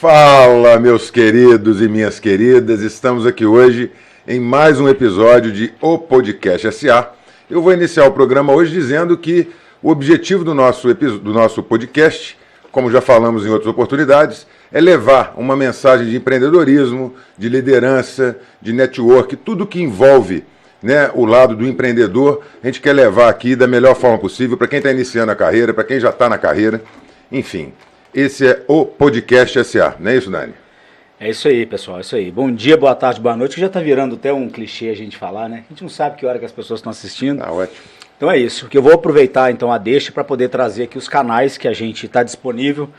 Fala, meus queridos e minhas queridas, estamos aqui hoje em mais um episódio de O Podcast S.A. Eu vou iniciar o programa hoje dizendo que o objetivo do nosso podcast, como já falamos em outras oportunidades, é levar uma mensagem de empreendedorismo, de liderança, de network, tudo que envolve, né, o lado do empreendedor, a gente quer levar aqui da melhor forma possível para quem está iniciando a carreira, para quem já está na carreira, enfim. Esse é o Podcast S.A., não é isso, Dani? É isso aí, pessoal, é isso aí. Bom dia, boa tarde, boa noite, que já está virando até um clichê a gente falar, né? A gente não sabe que hora que as pessoas estão assistindo. Ah, ótimo. Então é isso, que eu vou aproveitar então a deixa para poder trazer aqui os canais que a gente está disponível.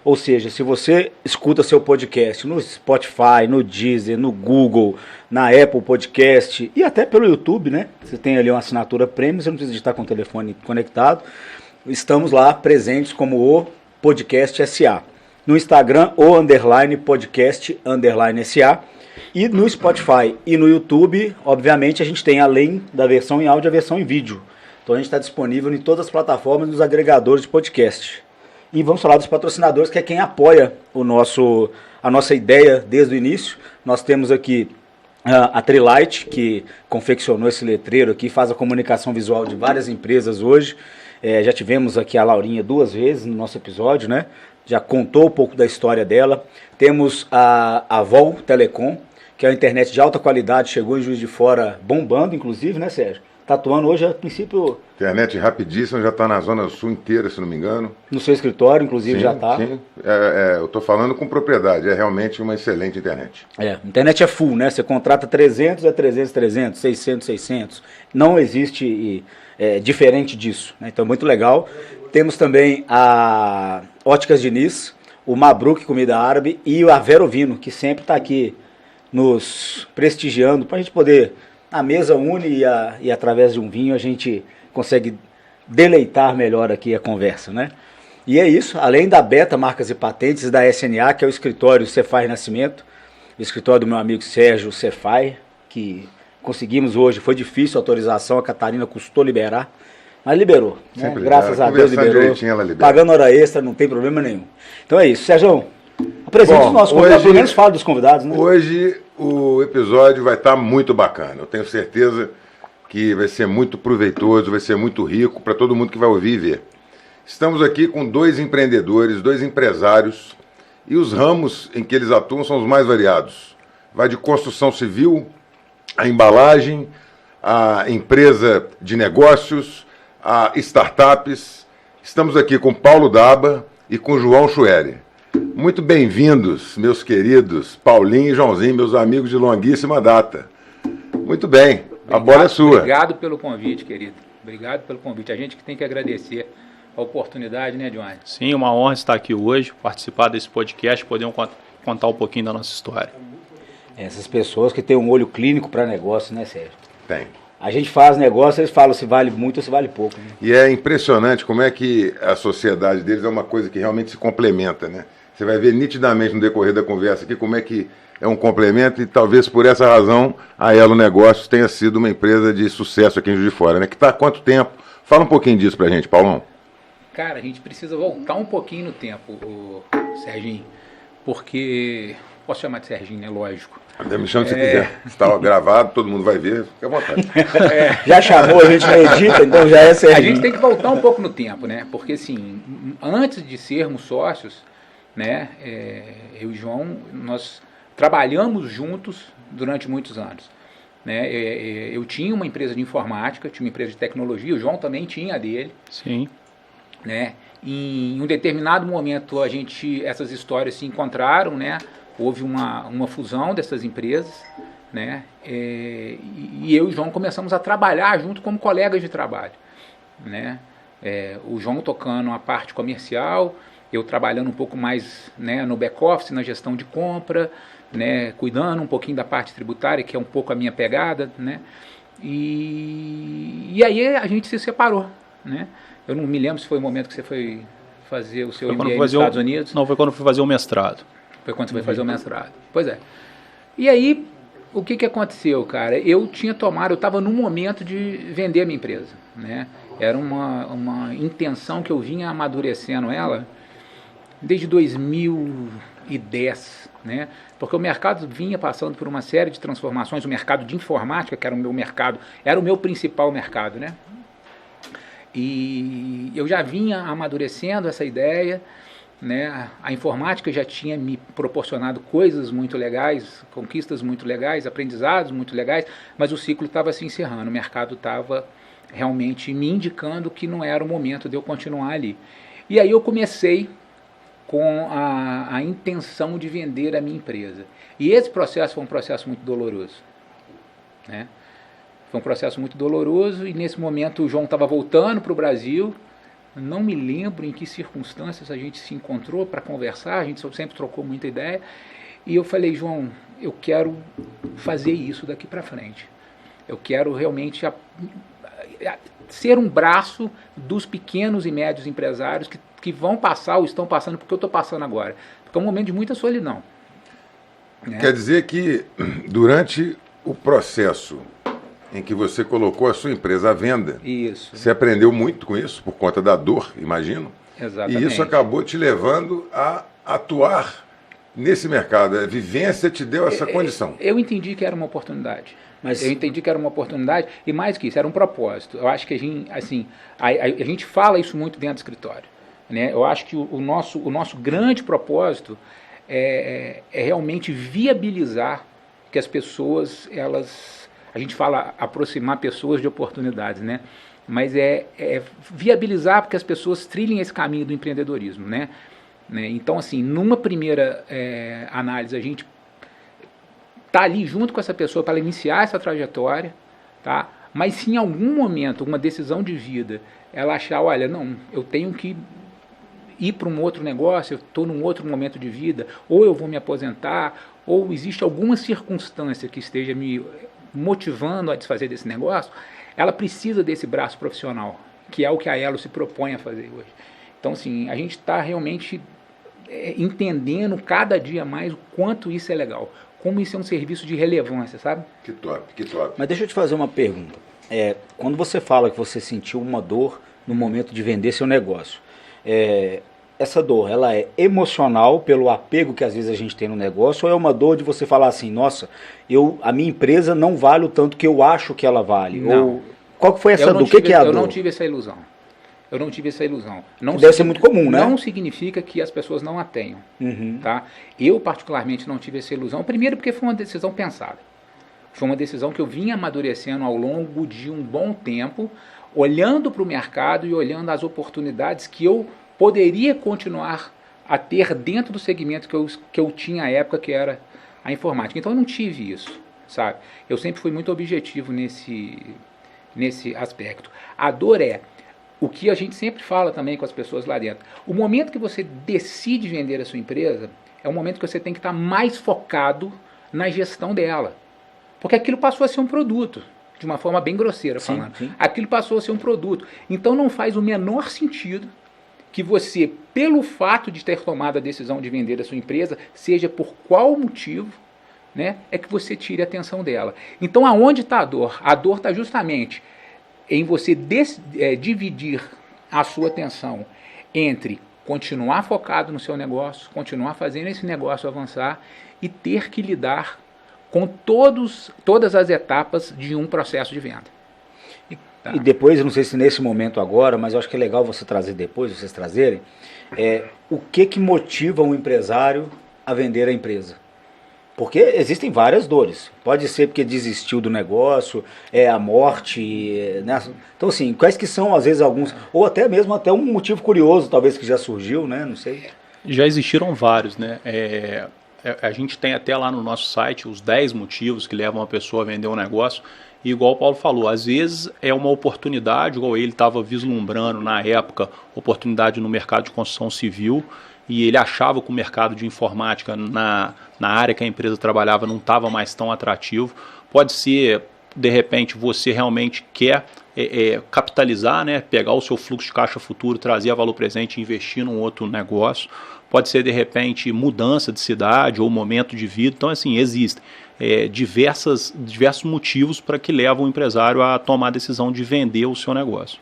Ou seja, se você escuta seu podcast no Spotify, no Deezer, no Google, na Apple Podcast e até pelo YouTube, né? Você tem ali uma assinatura premium, você não precisa de estar com o telefone conectado. Estamos lá presentes como o Podcast SA. No Instagram, _podcast_SA. E no Spotify e no YouTube, obviamente, a gente tem, além da versão em áudio, a versão em vídeo. Então a gente está disponível em todas as plataformas e nos agregadores de podcast. E vamos falar dos patrocinadores, que é quem apoia a nossa ideia desde o início. Nós temos aqui a Trilight, que confeccionou esse letreiro aqui, faz a comunicação visual de várias empresas hoje. Já tivemos aqui a Laurinha 2 vezes no nosso episódio, né? Já contou um pouco da história dela. Temos a Vol Telecom, que é uma internet de alta qualidade, chegou em Juiz de Fora bombando, inclusive, né, Sérgio? Tá atuando hoje, a princípio... Internet rapidíssima, já está na Zona Sul inteira, se não me engano. No seu escritório, inclusive, sim, já está. Sim, eu estou falando com propriedade, é realmente uma excelente internet. A internet é full, né? Você contrata 300, é 300, 300, 600, 600. Não existe diferente disso, né? Então, muito legal. Temos também a Óticas Diniz, o Mabruk Comida Árabe e a Verovino, que sempre está aqui nos prestigiando para a gente poder... A mesa une e através de um vinho a gente consegue deleitar melhor aqui a conversa, né? E é isso, além da Beta Marcas e Patentes e da SNA, que é o escritório Cefai Nascimento, o escritório do meu amigo Sérgio Cefai, que conseguimos hoje, foi difícil a autorização, a Catarina custou liberar, mas liberou, né? Graças a Deus liberou, pagando hora extra, não tem problema nenhum. Então é isso, Sérgio, apresente os nossos convidados, pelo menos fala dos convidados, né? Hoje o episódio vai estar muito bacana, eu tenho certeza que vai ser muito proveitoso, vai ser muito rico para todo mundo que vai ouvir e ver. Estamos aqui com 2 empreendedores, 2 empresários, e os ramos em que eles atuam são os mais variados. Vai de construção civil, a embalagem, a empresa de negócios, a startups. Estamos aqui com Paulo Daba e com João Chueri. Muito bem-vindos, meus queridos Paulinho e Joãozinho, meus amigos de longuíssima data. Muito bem, a bola é sua. Obrigado pelo convite, querido. Obrigado pelo convite. A gente que tem que agradecer a oportunidade, né, Johnny? Sim, uma honra estar aqui hoje, participar desse podcast, poder contar um pouquinho da nossa história. Essas pessoas que têm um olho clínico para negócio, né, Sérgio? Tem. A gente faz negócio, eles falam se vale muito ou se vale pouco. Né? E é impressionante como é que a sociedade deles é uma coisa que realmente se complementa, né? Você vai ver nitidamente no decorrer da conversa aqui como é que é um complemento e talvez por essa razão a Elo Negócios tenha sido uma empresa de sucesso aqui em Juiz de Fora, né? Que está há quanto tempo? Fala um pouquinho disso pra gente, Paulão. Cara, a gente precisa voltar um pouquinho no tempo, o Serginho, porque... Posso chamar de Serginho, né? Lógico. Me chama se quiser. Está gravado, todo mundo vai ver, fica à vontade. Já chamou, a gente não edita, então já é Serginho. A gente tem que voltar um pouco no tempo, né? Porque, assim, antes de sermos sócios, né, eu e o João, nós trabalhamos juntos durante muitos anos. Né? Eu tinha uma empresa de informática, tinha uma empresa de tecnologia, o João também tinha a dele. Sim. Né? Em um determinado momento, essas histórias se encontraram, né? Houve uma fusão dessas empresas, né? E eu e o João começamos a trabalhar junto como colegas de trabalho. Né? O João tocando a parte comercial, eu trabalhando um pouco mais, né, no back-office, na gestão de compra, né, cuidando um pouquinho da parte tributária, que é um pouco a minha pegada, né, e aí a gente se separou, né. Eu não me lembro se foi o momento que você foi fazer o seu MBA nos Estados Unidos. Não, foi quando eu fui fazer o mestrado. Foi quando você foi fazer o mestrado. Pois é. E aí, o que aconteceu, cara? Eu estava no momento de vender a minha empresa, né. Era uma intenção que eu vinha amadurecendo ela desde 2000, 2010, né? Porque o mercado vinha passando por uma série de transformações, o mercado de informática, que era o meu mercado, era o meu principal mercado, né? E eu já vinha amadurecendo essa ideia, né? A informática já tinha me proporcionado coisas muito legais, conquistas muito legais, aprendizados muito legais, mas o ciclo estava se encerrando, o mercado estava realmente me indicando que não era o momento de eu continuar ali. E aí eu comecei com a intenção de vender a minha empresa. E esse processo foi um processo muito doloroso, né? Foi um processo muito doloroso e nesse momento o João estava voltando para o Brasil. Não me lembro em que circunstâncias a gente se encontrou para conversar, a gente sempre trocou muita ideia. E eu falei, João, eu quero fazer isso daqui para frente. Eu quero realmente ser um braço dos pequenos e médios empresários que vão passar ou estão passando porque eu estou passando agora. Porque é um momento de muita solidão, né? Quer dizer que durante o processo em que você colocou a sua empresa à venda, Isso. Você aprendeu muito com isso, por conta da dor, imagino. Exatamente. E isso acabou te levando a atuar nesse mercado. A vivência te deu essa condição. Eu entendi que era uma oportunidade. Eu entendi que era uma oportunidade e mais que isso, era um propósito. Eu acho que a gente fala isso muito dentro do escritório, né? Eu acho que o nosso grande propósito é realmente viabilizar que as pessoas, a gente fala aproximar pessoas de oportunidades, né? Mas é viabilizar para que as pessoas trilhem esse caminho do empreendedorismo, né? Então, assim, numa primeira análise, a gente está ali junto com essa pessoa para iniciar essa trajetória, tá? Mas se em algum momento, uma decisão de vida, ela achar, olha, não, eu tenho que ir para um outro negócio, eu estou num outro momento de vida, ou eu vou me aposentar, ou existe alguma circunstância que esteja me motivando a desfazer desse negócio, ela precisa desse braço profissional, que é o que a Elo se propõe a fazer hoje. Então, assim, a gente está realmente entendendo cada dia mais o quanto isso é legal, como isso é um serviço de relevância, sabe? Que top, que top. Mas deixa eu te fazer uma pergunta. Quando você fala que você sentiu uma dor no momento de vender seu negócio, essa dor, ela é emocional pelo apego que às vezes a gente tem no negócio, ou é uma dor de você falar assim, nossa, a minha empresa não vale o tanto que eu acho que ela vale? Não. Ou, qual que foi essa dor? O que é a dor? Eu não tive essa ilusão. Não deve ser muito comum, né? Não significa que as pessoas não a tenham. Uhum. Tá? Eu, particularmente, não tive essa ilusão. Primeiro porque foi uma decisão pensada. Foi uma decisão que eu vinha amadurecendo ao longo de um bom tempo, olhando para o mercado e olhando as oportunidades que eu poderia continuar a ter dentro do segmento que eu tinha à época, que era a informática. Então eu não tive isso, sabe? Eu sempre fui muito objetivo nesse aspecto. A dor é o que a gente sempre fala também com as pessoas lá dentro. O momento que você decide vender a sua empresa é o momento que você tem que estar mais focado na gestão dela. Porque aquilo passou a ser um produto, de uma forma bem grosseira falando. Sim. Aquilo passou a ser um produto. Então não faz o menor sentido que você, pelo fato de ter tomado a decisão de vender a sua empresa, seja por qual motivo, né, é que você tire a atenção dela. Então aonde está a dor? A dor está justamente em você dividir a sua atenção entre continuar focado no seu negócio, continuar fazendo esse negócio avançar e ter que lidar com todas as etapas de um processo de venda. Tá. E depois, eu não sei se nesse momento agora, mas eu acho que é legal você trazer depois, vocês trazerem, o que motiva um empresário a vender a empresa? Porque existem várias dores. Pode ser porque desistiu do negócio, a morte, né? Então, assim, quais que são, às vezes, alguns, ou até mesmo até um motivo curioso, talvez, que já surgiu, né? Não sei. Já existiram vários, né? A gente tem até lá no nosso site os 10 motivos que levam a pessoa a vender um negócio. E igual o Paulo falou, às vezes é uma oportunidade, igual ele estava vislumbrando na época, oportunidade no mercado de construção civil, e ele achava que o mercado de informática na área que a empresa trabalhava não estava mais tão atrativo. Pode ser, de repente, você realmente quer capitalizar, né, pegar o seu fluxo de caixa futuro, trazer a valor presente e investir num outro negócio. Pode ser, de repente, mudança de cidade ou momento de vida. Então, assim, existem diversos motivos para que levam o empresário a tomar a decisão de vender o seu negócio.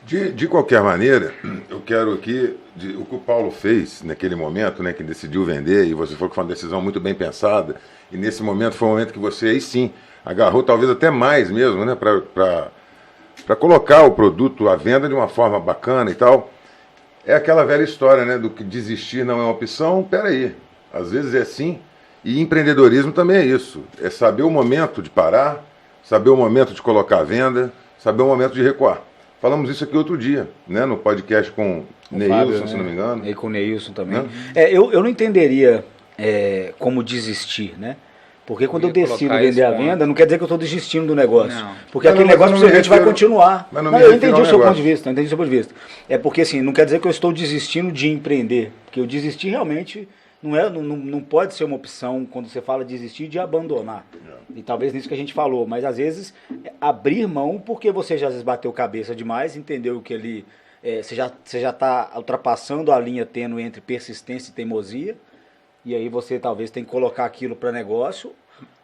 De qualquer maneira, eu quero aqui, o que o Paulo fez naquele momento, né, que decidiu vender, e você falou que foi uma decisão muito bem pensada, e nesse momento foi um momento que você, aí sim, agarrou talvez até mais mesmo, né, para colocar o produto à venda de uma forma bacana e tal. É aquela velha história, né, do que desistir não é uma opção. Peraí, às vezes é assim, e empreendedorismo também é isso, é saber o momento de parar, saber o momento de colocar à venda, saber o momento de recuar. Falamos isso aqui outro dia, né, no podcast com Neilson, Fábio, né? se não me engano. E com o Neilson também. Né? Eu não entenderia como desistir, né? Porque quando eu decido vender a venda, não quer dizer que eu estou desistindo do negócio. Não. Porque aquele negócio a gente vai continuar. Eu entendi o seu ponto de vista, É porque assim, não quer dizer que eu estou desistindo de empreender. Porque eu desistir realmente não pode ser uma opção quando você fala desistir de abandonar. E talvez nisso que a gente falou. Mas às vezes abrir mão porque você já às vezes bateu cabeça demais, entendeu que ele... você já está ultrapassando a linha tênue entre persistência e teimosia. E aí você talvez tem que colocar aquilo para negócio.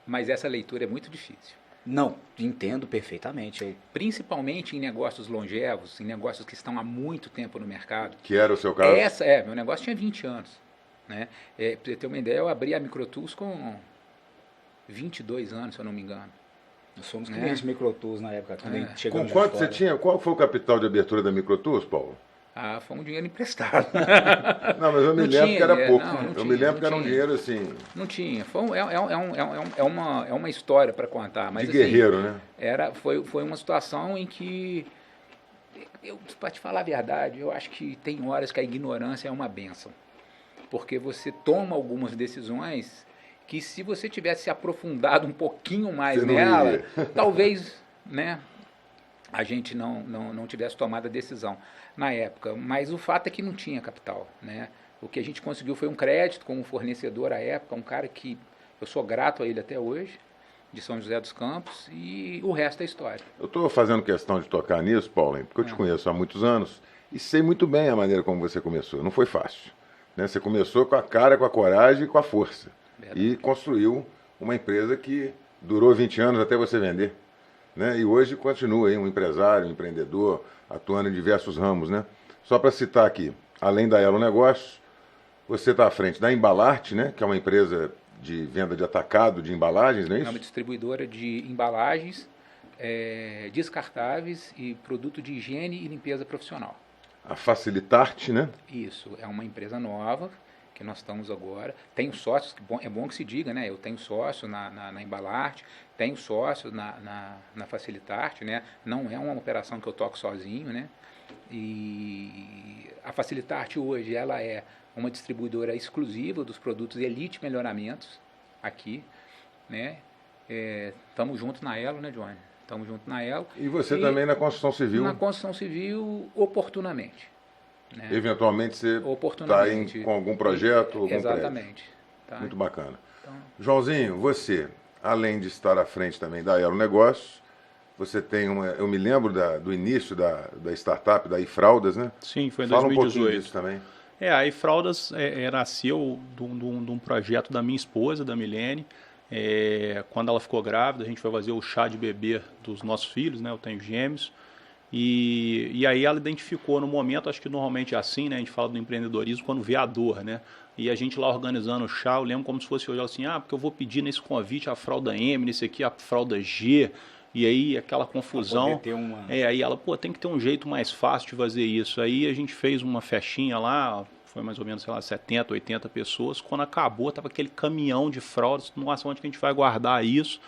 Mas essa leitura é muito difícil. Não, entendo perfeitamente. Principalmente em negócios longevos, em negócios que estão há muito tempo no mercado. Que era o seu caso? Meu negócio tinha 20 anos. Né? Para você ter uma ideia, eu abri a Microtools com 22 anos, se eu não me engano. Nós somos clientes Microtools na época. Com quanto você tinha? Qual foi o capital de abertura da Microtools, Paulo? Foi um dinheiro emprestado. Não, mas eu me lembro que era pouco. Eu me lembro que era um dinheiro assim... Não tinha. É uma história para contar. Mas, de guerreiro, assim, né? Foi uma situação em que, para te falar a verdade, eu acho que tem horas que a ignorância é uma bênção. Porque você toma algumas decisões que, se você tivesse se aprofundado um pouquinho mais nela, talvez, né, a gente não tivesse tomado a decisão na época. Mas o fato é que não tinha capital, né? O que a gente conseguiu foi um crédito com um fornecedor à época, um cara que eu sou grato a ele até hoje, de São José dos Campos, e o resto é história. Eu estou fazendo questão de tocar nisso, Paulo, porque eu te conheço há muitos anos e sei muito bem a maneira como você começou. Não foi fácil, né? Você começou com a cara, com a coragem e com a força. Verdade. E construiu uma empresa que durou 20 anos até você vender. Né? E hoje continua aí um empresário, um empreendedor, atuando em diversos ramos, né? Só para citar aqui, além da Elo Negócios, você está à frente da Embalarte, né? Que é uma empresa de venda de atacado de embalagens, não é isso? É uma distribuidora de embalagens descartáveis e produto de higiene e limpeza profissional. A Facilitarte, né? Isso, é uma empresa nova que nós estamos agora. Tenho sócios, é bom que se diga, né? Eu tenho sócio na Embalarte, tenho sócio na Facilitarte, né? Não é uma operação que eu toco sozinho, né? E a Facilitarte hoje, ela é uma distribuidora exclusiva dos produtos Elite Melhoramentos aqui, né? Estamos juntos na Elo, né, Johnny? Estamos juntos na Elo. E você também na construção civil? Na construção civil, oportunamente. Né? Eventualmente você está com algum projeto? Algum exatamente. Tá. Muito bacana. Então, Joãozinho, você, além de estar à frente também da Elo Negócios, você tem eu me lembro do início da startup, da iFraldas, né? Sim, foi em 2018. Fala um pouquinho disso também. A iFraldas nasceu de um projeto da minha esposa, da Milene. Quando ela ficou grávida, a gente foi fazer o chá de bebê dos nossos filhos, né? Eu tenho gêmeos. E aí ela identificou no momento, acho que normalmente é assim, né? A gente fala do empreendedorismo quando vê a dor, né? E a gente lá organizando o chá, eu lembro como se fosse hoje, ela assim, porque eu vou pedir nesse convite a fralda M, nesse aqui a fralda G, e aí aquela confusão. Aí ela, tem que ter um jeito mais fácil de fazer isso. Aí a gente fez uma festinha lá, foi mais ou menos, 70, 80 pessoas. Quando acabou, tava aquele caminhão de fraldas, nossa, onde que a gente vai guardar isso?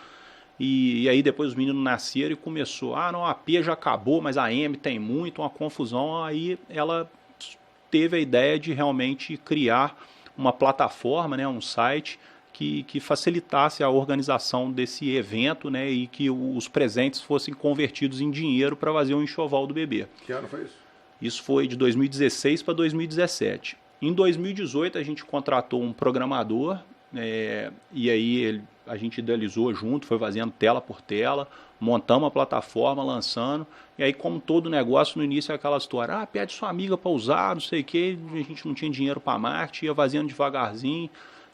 E aí depois os meninos nasceram e começou, não, a P já acabou, mas a M tem muito, uma confusão. Aí ela teve a ideia de realmente criar uma plataforma, né, um site que facilitasse a organização desse evento, né, e que os presentes fossem convertidos em dinheiro para fazer um enxoval do bebê. Que ano foi isso? Isso foi de 2016 para 2017. Em 2018 a gente contratou um programador, e aí a gente idealizou junto, foi fazendo tela por tela, montamos a plataforma, lançando, e aí como todo negócio no início é aquela história, pede sua amiga para usar, não sei o que, a gente não tinha dinheiro para marketing, ia fazendo devagarzinho,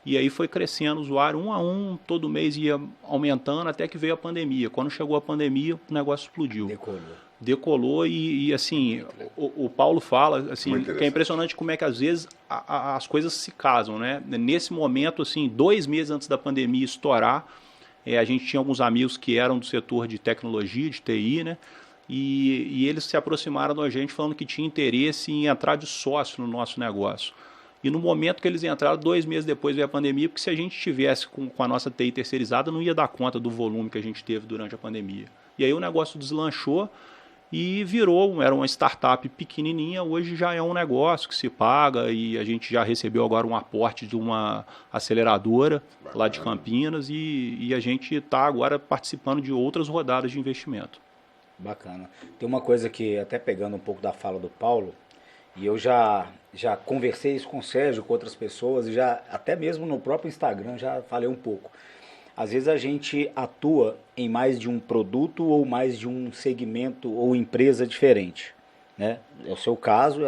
e aí foi crescendo o usuário um a um, todo mês ia aumentando até que veio a pandemia. Quando chegou a pandemia, o negócio explodiu. Decolou. decolou e assim, o Paulo fala assim, que é impressionante como é que às vezes as coisas se casam, né? Nesse momento, assim, 2 meses antes da pandemia estourar, a gente tinha alguns amigos que eram do setor de tecnologia, de TI, né? E eles se aproximaram da gente falando que tinha interesse em entrar de sócio no nosso negócio. E no momento que eles entraram, 2 meses depois veio a pandemia, porque se a gente tivesse com a nossa TI terceirizada, não ia dar conta do volume que a gente teve durante a pandemia. E aí o negócio deslanchou e era uma startup pequenininha, hoje já é um negócio que se paga e a gente já recebeu agora um aporte de uma aceleradora lá de Campinas e a gente está agora participando de outras rodadas de investimento. Bacana. Tem uma coisa que, até pegando um pouco da fala do Paulo, e eu já conversei isso com o Sérgio, com outras pessoas, e já até mesmo no próprio Instagram já falei um pouco. Às vezes a gente atua em mais de um produto ou mais de um segmento ou empresa diferente, né? É o seu caso.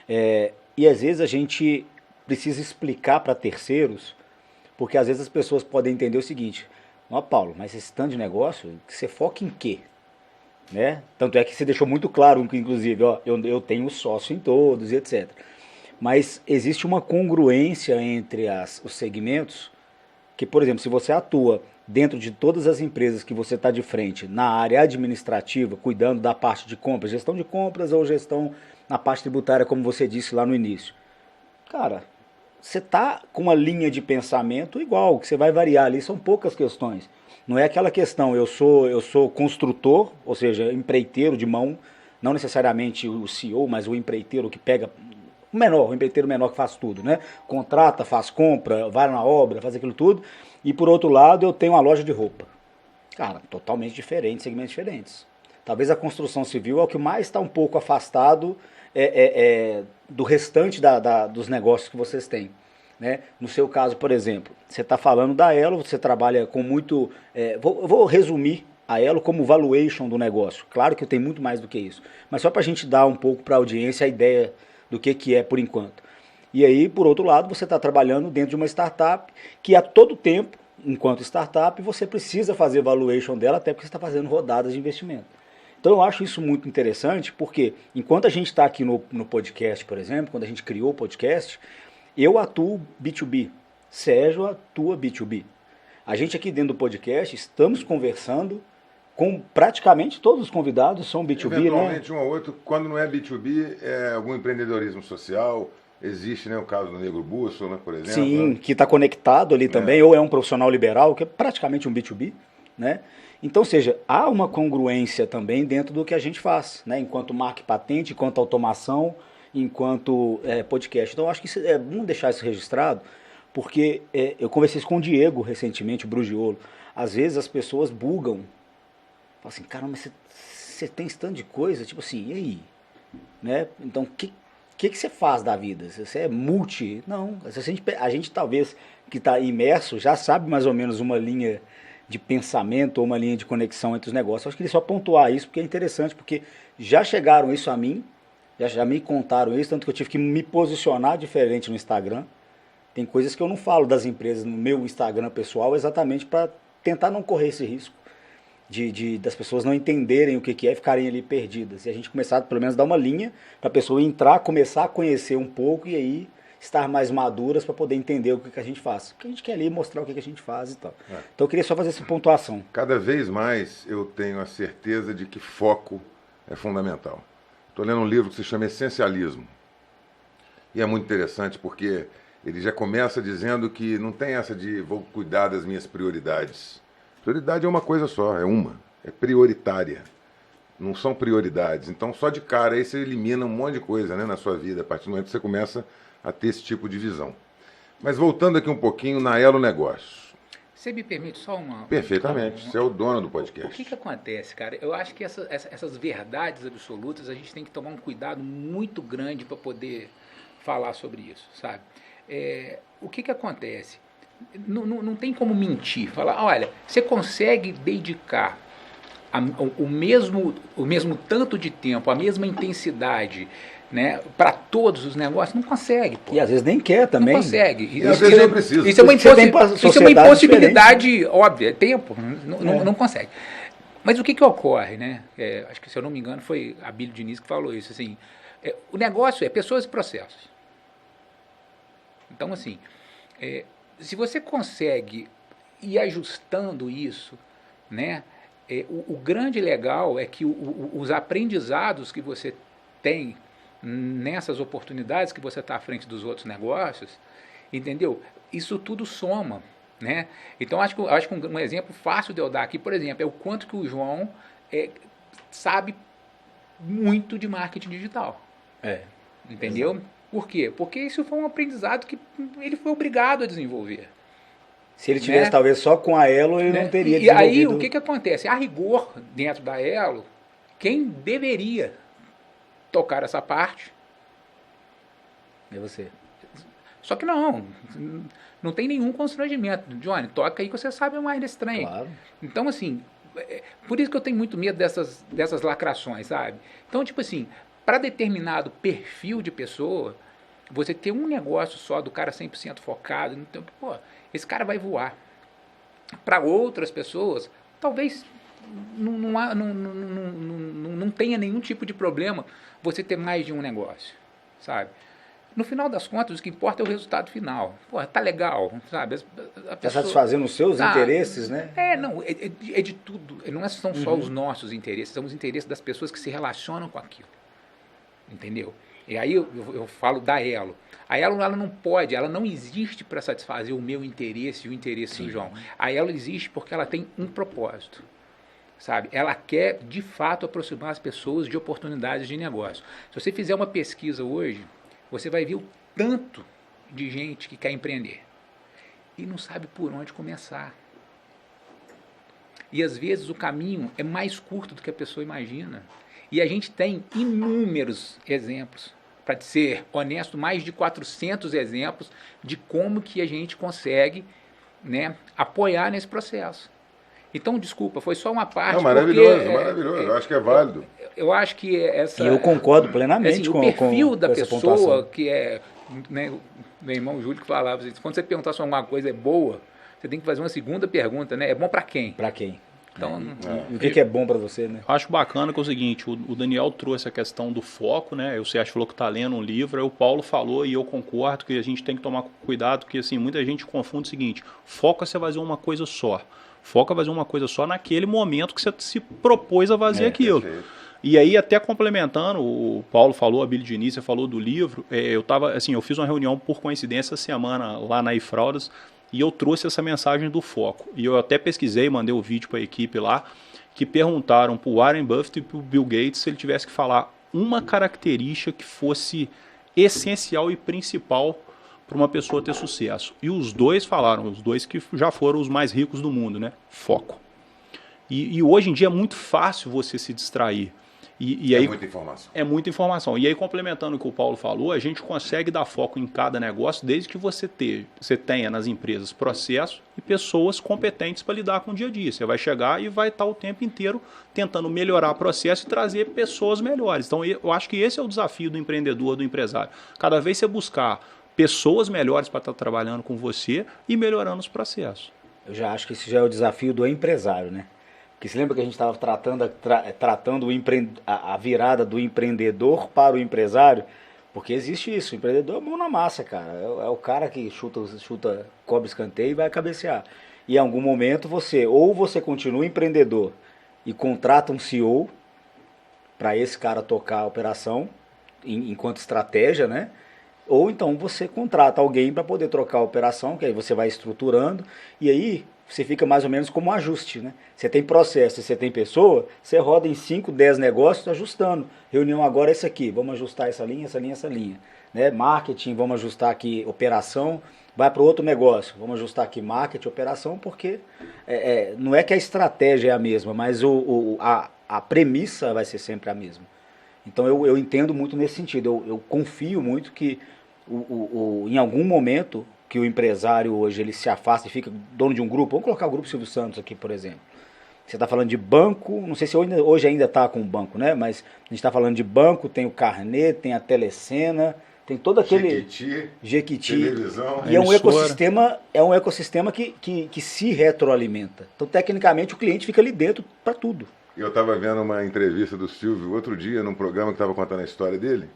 E às vezes a gente precisa explicar para terceiros, porque às vezes as pessoas podem entender o seguinte: ó, Paulo, mas esse tanto de negócio, você foca em quê? Né? Tanto é que você deixou muito claro, inclusive, ó, eu tenho sócio em todos e etc. Mas existe uma congruência entre os segmentos, que, por exemplo, se você atua dentro de todas as empresas que você está de frente, na área administrativa, cuidando da parte de compras, gestão de compras ou gestão na parte tributária, como você disse lá no início, cara, você está com uma linha de pensamento igual, que você vai variar ali, são poucas questões. Não é aquela questão, eu sou construtor, ou seja, empreiteiro de mão, não necessariamente o CEO, mas o empreiteiro que pega o empreiteiro menor que faz tudo, né? Contrata, faz compra, vai na obra, faz aquilo tudo. E por outro lado, eu tenho uma loja de roupa. Cara, totalmente diferente, segmentos diferentes. Talvez a construção civil é o que mais está um pouco afastado do restante dos negócios que vocês têm. Né? No seu caso, por exemplo, você está falando da Elo, você trabalha com muito... vou resumir a Elo como valuation do negócio. Claro que tem muito mais do que isso. Mas só para a gente dar um pouco para a audiência a ideia do que é por enquanto. E aí, por outro lado, você está trabalhando dentro de uma startup que a todo tempo, enquanto startup, você precisa fazer valuation dela, até porque você está fazendo rodadas de investimento. Então eu acho isso muito interessante, porque enquanto a gente está aqui no podcast, por exemplo, quando a gente criou o podcast, eu atuo B2B, Sérgio atua B2B. A gente aqui dentro do podcast estamos conversando com praticamente todos os convidados, são B2B, eventualmente, né? Um ou outro, quando não é B2B, é algum empreendedorismo social. Existe, né, o caso do Negro Bússola, por exemplo. Sim, né? que está conectado ali também, ou é um profissional liberal, que é praticamente um B2B, né? Então, ou seja, há uma congruência também dentro do que a gente faz, né? Enquanto marca e patente, enquanto automação, enquanto podcast. Então, eu acho que vamos deixar isso registrado, porque eu conversei isso com o Diego recentemente, o Brugiolo. Às vezes as pessoas bugam. Falam assim, caramba, você tem esse tanto de coisa, tipo assim, e aí? Né? Então, o que você faz da vida? Você é multi? Não, a gente talvez que está imerso já sabe mais ou menos uma linha de pensamento ou uma linha de conexão entre os negócios. Eu acho que ele só pontuar isso porque é interessante, porque já chegaram isso a mim, já me contaram isso, tanto que eu tive que me posicionar diferente no Instagram. Tem coisas que eu não falo das empresas no meu Instagram pessoal exatamente para tentar não correr esse risco das pessoas não entenderem o que é e ficarem ali perdidas. E a gente começar, pelo menos, dar uma linha para a pessoa entrar, começar a conhecer um pouco e aí estar mais maduras para poder entender o que a gente faz. Porque a gente quer ali mostrar o que a gente faz e tal. Então eu queria só fazer essa pontuação. Cada vez mais eu tenho a certeza de que foco é fundamental. Estou lendo um livro que se chama Essencialismo. E é muito interessante porque ele já começa dizendo que não tem essa de vou cuidar das minhas prioridades. Prioridade é uma coisa só, é prioritária. Não são prioridades. Então, só de cara aí você elimina um monte de coisa, né, na sua vida, a partir do momento que você começa a ter esse tipo de visão. Mas voltando aqui um pouquinho na Elo Negócios. Você me permite só uma... Perfeitamente, você é o dono do podcast. O que acontece, cara? Eu acho que essas verdades absolutas, a gente tem que tomar um cuidado muito grande para poder falar sobre isso, sabe? O que acontece? Não tem como mentir. Falar, olha, você consegue dedicar o mesmo tanto de tempo, a mesma intensidade, né, para todos os negócios? Não consegue. Pô. E às vezes nem quer também. Não consegue. E às vezes não precisa. Isso é uma impossibilidade óbvia. É tempo. Não consegue. Mas o que ocorre, né? Acho que, se eu não me engano, foi a Abílio Diniz que falou isso. Assim, o negócio é pessoas e processos. Então, assim, se você consegue ir ajustando isso, né? O grande legal é que os aprendizados que você tem nessas oportunidades que você está à frente dos outros negócios, entendeu? Isso tudo soma. Né? Então, acho que um exemplo fácil de eu dar aqui, por exemplo, é o quanto que o João sabe muito de marketing digital. Entendeu? Exato. Por quê? Porque isso foi um aprendizado que ele foi obrigado a desenvolver. Se ele tivesse, talvez, só com a Elo, ele não teria desenvolvido. E aí, o que acontece? A rigor, dentro da Elo, quem deveria tocar essa parte é você. Só que não tem nenhum constrangimento. Johnny, toca aí que você sabe mais desse trem. Claro. Então, assim, por isso que eu tenho muito medo dessas lacrações, sabe? Então, tipo assim, para determinado perfil de pessoa, você ter um negócio só do cara 100% focado, então, pô, esse cara vai voar. Para outras pessoas, talvez não tenha nenhum tipo de problema você ter mais de um negócio, sabe? No final das contas, o que importa é o resultado final. Pô, tá legal, sabe? Está satisfazendo os seus interesses, né? É de tudo. Não são só os nossos interesses, são os interesses das pessoas que se relacionam com aquilo. Entendeu? E aí eu falo da Elo. A Elo, ela não pode, ela não existe para satisfazer o meu interesse e o interesse do João. A Elo existe porque ela tem um propósito. Sabe? Ela quer, de fato, aproximar as pessoas de oportunidades de negócio. Se você fizer uma pesquisa hoje, você vai ver o tanto de gente que quer empreender e não sabe por onde começar. E às vezes o caminho é mais curto do que a pessoa imagina. E a gente tem inúmeros exemplos, para ser honesto, mais de 400 exemplos de como que a gente consegue, né, apoiar nesse processo. Então, desculpa, foi só uma parte. Não, maravilhoso, maravilhoso. Eu acho que é válido. Eu acho que essa... E eu concordo plenamente com o perfil da essa pessoa pontuação. que é... Né, meu irmão Júlio que falava assim, quando você perguntar se alguma coisa é boa, você tem que fazer uma segunda pergunta, né? É bom para quem? Para quem? Então, o que é bom para você, né? Acho bacana que é o seguinte, o Daniel trouxe a questão do foco, né? O Sérgio falou que está lendo um livro, aí o Paulo falou e eu concordo que a gente tem que tomar cuidado, porque assim, muita gente confunde o seguinte, foco é você fazer uma coisa só. Foca fazer uma coisa só naquele momento que você se propôs a fazer aquilo. Perfeito. E aí, até complementando, o Paulo falou, a Abílio Diniz falou do livro, eu fiz uma reunião por coincidência essa semana lá na iFraudas e eu trouxe essa mensagem do foco. E eu até pesquisei, mandei o vídeo para a equipe lá, que perguntaram para o Warren Buffett e para o Bill Gates se ele tivesse que falar uma característica que fosse essencial e principal para uma pessoa ter sucesso. E os dois falaram, os dois que já foram os mais ricos do mundo, né? Foco. E hoje em dia é muito fácil você se distrair. E aí, muita informação. É muita informação. E aí, complementando o que o Paulo falou, a gente consegue dar foco em cada negócio desde que você tenha nas empresas processos e pessoas competentes para lidar com o dia a dia. Você vai chegar e vai estar o tempo inteiro tentando melhorar o processo e trazer pessoas melhores. Então, eu acho que esse é o desafio do empreendedor, do empresário. Cada vez você buscar pessoas melhores para estar trabalhando com você e melhorando os processos. Eu já acho que esse já é o desafio do empresário, né? Porque você lembra que a gente estava tratando a virada do empreendedor para o empresário? Porque existe isso, o empreendedor é mão na massa, cara. É o cara que chuta, cobre escanteio e vai cabecear. E em algum momento você continua empreendedor e contrata um CEO para esse cara tocar a operação enquanto estratégia, né? Ou então você contrata alguém para poder trocar a operação, que aí você vai estruturando, e aí você fica mais ou menos como um ajuste, né? Você tem processo, você tem pessoa, você roda em 5, 10 negócios ajustando. Reunião agora é isso aqui, vamos ajustar essa linha, essa linha. Né? Marketing, vamos ajustar aqui operação, vai para outro negócio, vamos ajustar aqui marketing, operação, porque não é que a estratégia é a mesma, mas a premissa vai ser sempre a mesma. Então eu entendo muito nesse sentido, eu confio muito que em algum momento que o empresário hoje ele se afasta e fica dono de um grupo, vamos colocar o Grupo Silvio Santos aqui, por exemplo. Você está falando de banco, não sei se hoje ainda está com o banco, né? Mas a gente está falando de banco, tem o Carnê, tem a Telecena, Tem todo aquele Jequiti, televisão. E é um ecossistema que se retroalimenta. Então, tecnicamente, o cliente fica ali dentro para tudo. Eu estava vendo uma entrevista do Silvio outro dia, num programa que estava contando a história dele.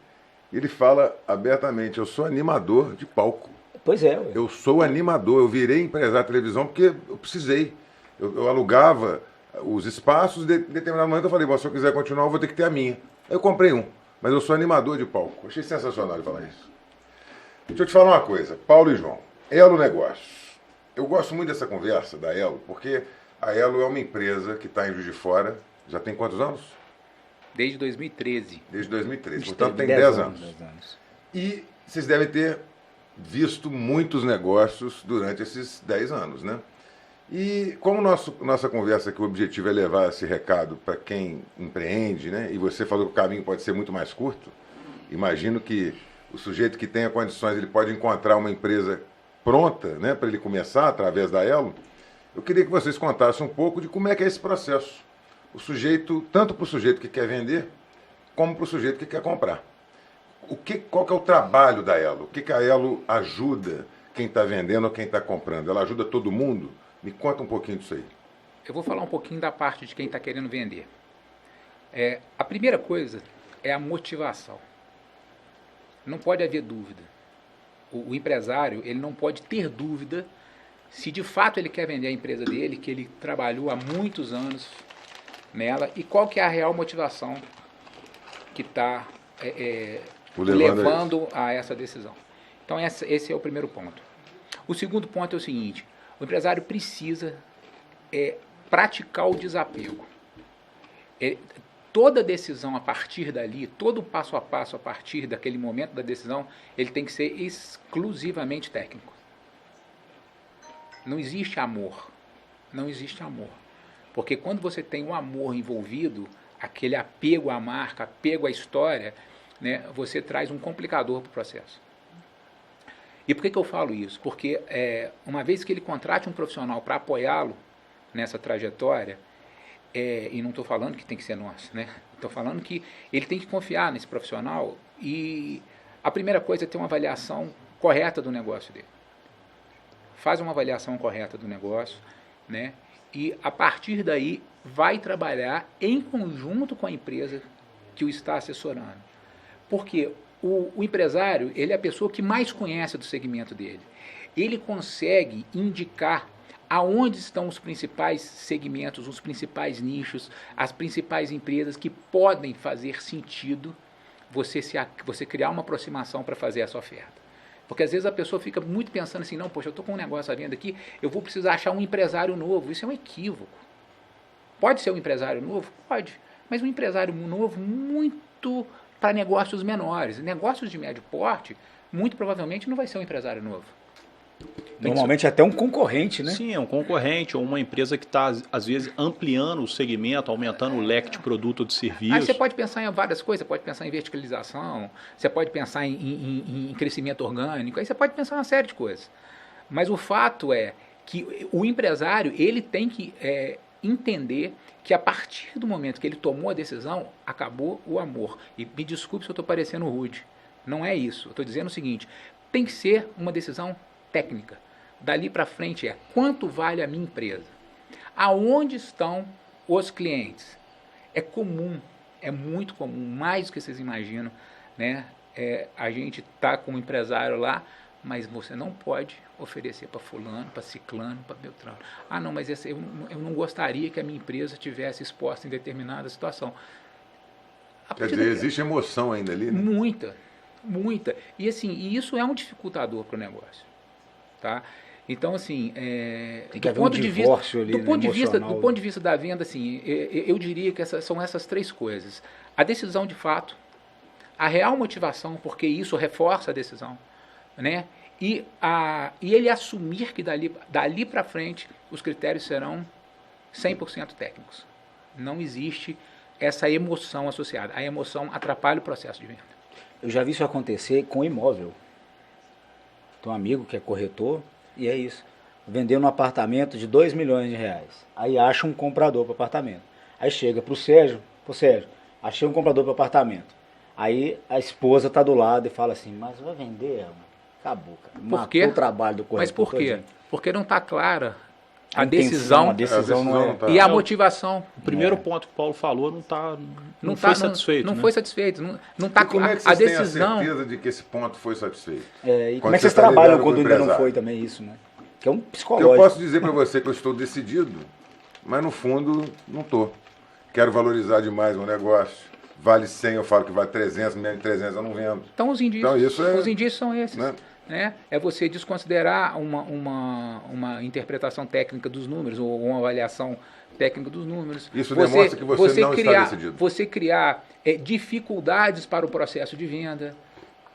Ele fala abertamente, eu sou animador de palco. Pois é. Eu sou animador, eu virei empresário de televisão porque eu precisei. Eu alugava os espaços, em determinado momento eu falei, se eu quiser continuar, eu vou ter que ter a minha. Aí eu comprei um, mas eu sou animador de palco. Achei sensacional de falar isso. Deixa eu te falar uma coisa, Paulo e João, Elo Negócios. Eu gosto muito dessa conversa da Elo, porque a Elo é uma empresa que está em Juiz de Fora, já tem quantos anos? Desde 2013. Desde 2013, portanto tem 10 anos. E vocês devem ter visto muitos negócios durante esses 10 anos, né? E como nossa conversa aqui, o objetivo é levar esse recado para quem empreende, né? E você falou que o caminho pode ser muito mais curto. Imagino que o sujeito que tenha condições, ele pode encontrar uma empresa pronta, né, para ele começar através da Elo. Eu queria que vocês contassem um pouco de como é que é esse processo. O sujeito, tanto para o sujeito que quer vender, como para o sujeito que quer comprar. Qual que é o trabalho da Elo? O que a Elo ajuda quem está vendendo ou quem está comprando? Ela ajuda todo mundo? Me conta um pouquinho disso aí. Eu vou falar um pouquinho da parte de quem está querendo vender. A primeira coisa é a motivação. Não pode haver dúvida. O empresário, ele não pode ter dúvida se de fato ele quer vender a empresa dele, que ele trabalhou há muitos anos nela, e qual que é a real motivação que está levando a essa decisão. Então esse é o primeiro ponto. O segundo ponto é o seguinte, o empresário precisa praticar o desapego. Toda decisão a partir dali, todo passo a passo a partir daquele momento da decisão, ele tem que ser exclusivamente técnico. Não existe amor. Não existe amor. Porque quando você tem um amor envolvido, aquele apego à marca, apego à história, né, você traz um complicador para o processo. E por que eu falo isso? Porque uma vez que ele contrate um profissional para apoiá-lo nessa trajetória, e não estou falando que tem que ser nosso, né? Estou falando que ele tem que confiar nesse profissional, e a primeira coisa é ter uma avaliação correta do negócio dele. Faz uma avaliação correta do negócio, né? E a partir daí vai trabalhar em conjunto com a empresa que o está assessorando. Porque o empresário, ele é a pessoa que mais conhece do segmento dele. Ele consegue indicar aonde estão os principais segmentos, os principais nichos, as principais empresas que podem fazer sentido você criar uma aproximação para fazer essa oferta. Porque às vezes a pessoa fica muito pensando assim, não, poxa, eu estou com um negócio à venda aqui, eu vou precisar achar um empresário novo. Isso é um equívoco. Pode ser um empresário novo? Pode. Mas um empresário novo muito para negócios menores. Negócios de médio porte, muito provavelmente não vai ser um empresário novo. Normalmente até um concorrente, né? Sim, é um concorrente ou uma empresa que está, às vezes, ampliando o segmento, aumentando o leque de produto ou de serviço. Aí você pode pensar em várias coisas, você pode pensar em verticalização, você pode pensar em crescimento orgânico, aí você pode pensar em uma série de coisas. Mas o fato é que o empresário, ele tem que entender que a partir do momento que ele tomou a decisão, acabou o amor. E me desculpe se eu estou parecendo rude, não é isso. Eu estou dizendo o seguinte, tem que ser uma decisão técnica. Dali para frente quanto vale a minha empresa? Aonde estão os clientes? É comum, é muito comum, mais do que vocês imaginam, né? A gente está com um empresário lá, mas você não pode oferecer para fulano, para ciclano, para beltrano. Ah, não, mas eu não gostaria que a minha empresa tivesse exposta em determinada situação. Quer dizer, existe emoção ainda ali, né? Muita. E assim, isso é um dificultador para o negócio. Tá? Então, assim, do ponto de vista da venda, assim, eu diria que são essas três coisas. A decisão de fato, a real motivação, porque isso reforça a decisão, né? E ele assumir que dali para frente os critérios serão 100% técnicos. Não existe essa emoção associada. A emoção atrapalha o processo de venda. Eu já vi isso acontecer com imóvel. Tem um amigo que é corretor e é isso. Vendeu um apartamento de 2 milhões de reais. Aí acha um comprador para apartamento. Aí chega para o Sérgio, achei um comprador para apartamento. Aí a esposa tá do lado e fala assim, mas vai vender? Acabou, cara. Matou o trabalho do corretor. Mas por quê? Porque não está clara a decisão decisão não é... e a motivação. O primeiro ponto que o Paulo falou não foi satisfeito. Não né? foi satisfeito. Não tá, como é que a vocês decisão. têm a certeza de que esse ponto foi satisfeito? E como é que você vocês tá trabalham lidando quando com o ainda não empresário? foi também isso, né? Que é um Eu psicológico. posso dizer para você que eu estou decidido, mas no fundo não estou. Quero valorizar demais o meu negócio. Vale 100, eu falo que vale 300, menos de 300 eu não vendo. Então os indícios, Então, isso é- os indícios são esses. Né? É você desconsiderar uma interpretação técnica dos números ou uma avaliação técnica dos números. Isso demonstra que você não está decidido. Você criar dificuldades para o processo de venda.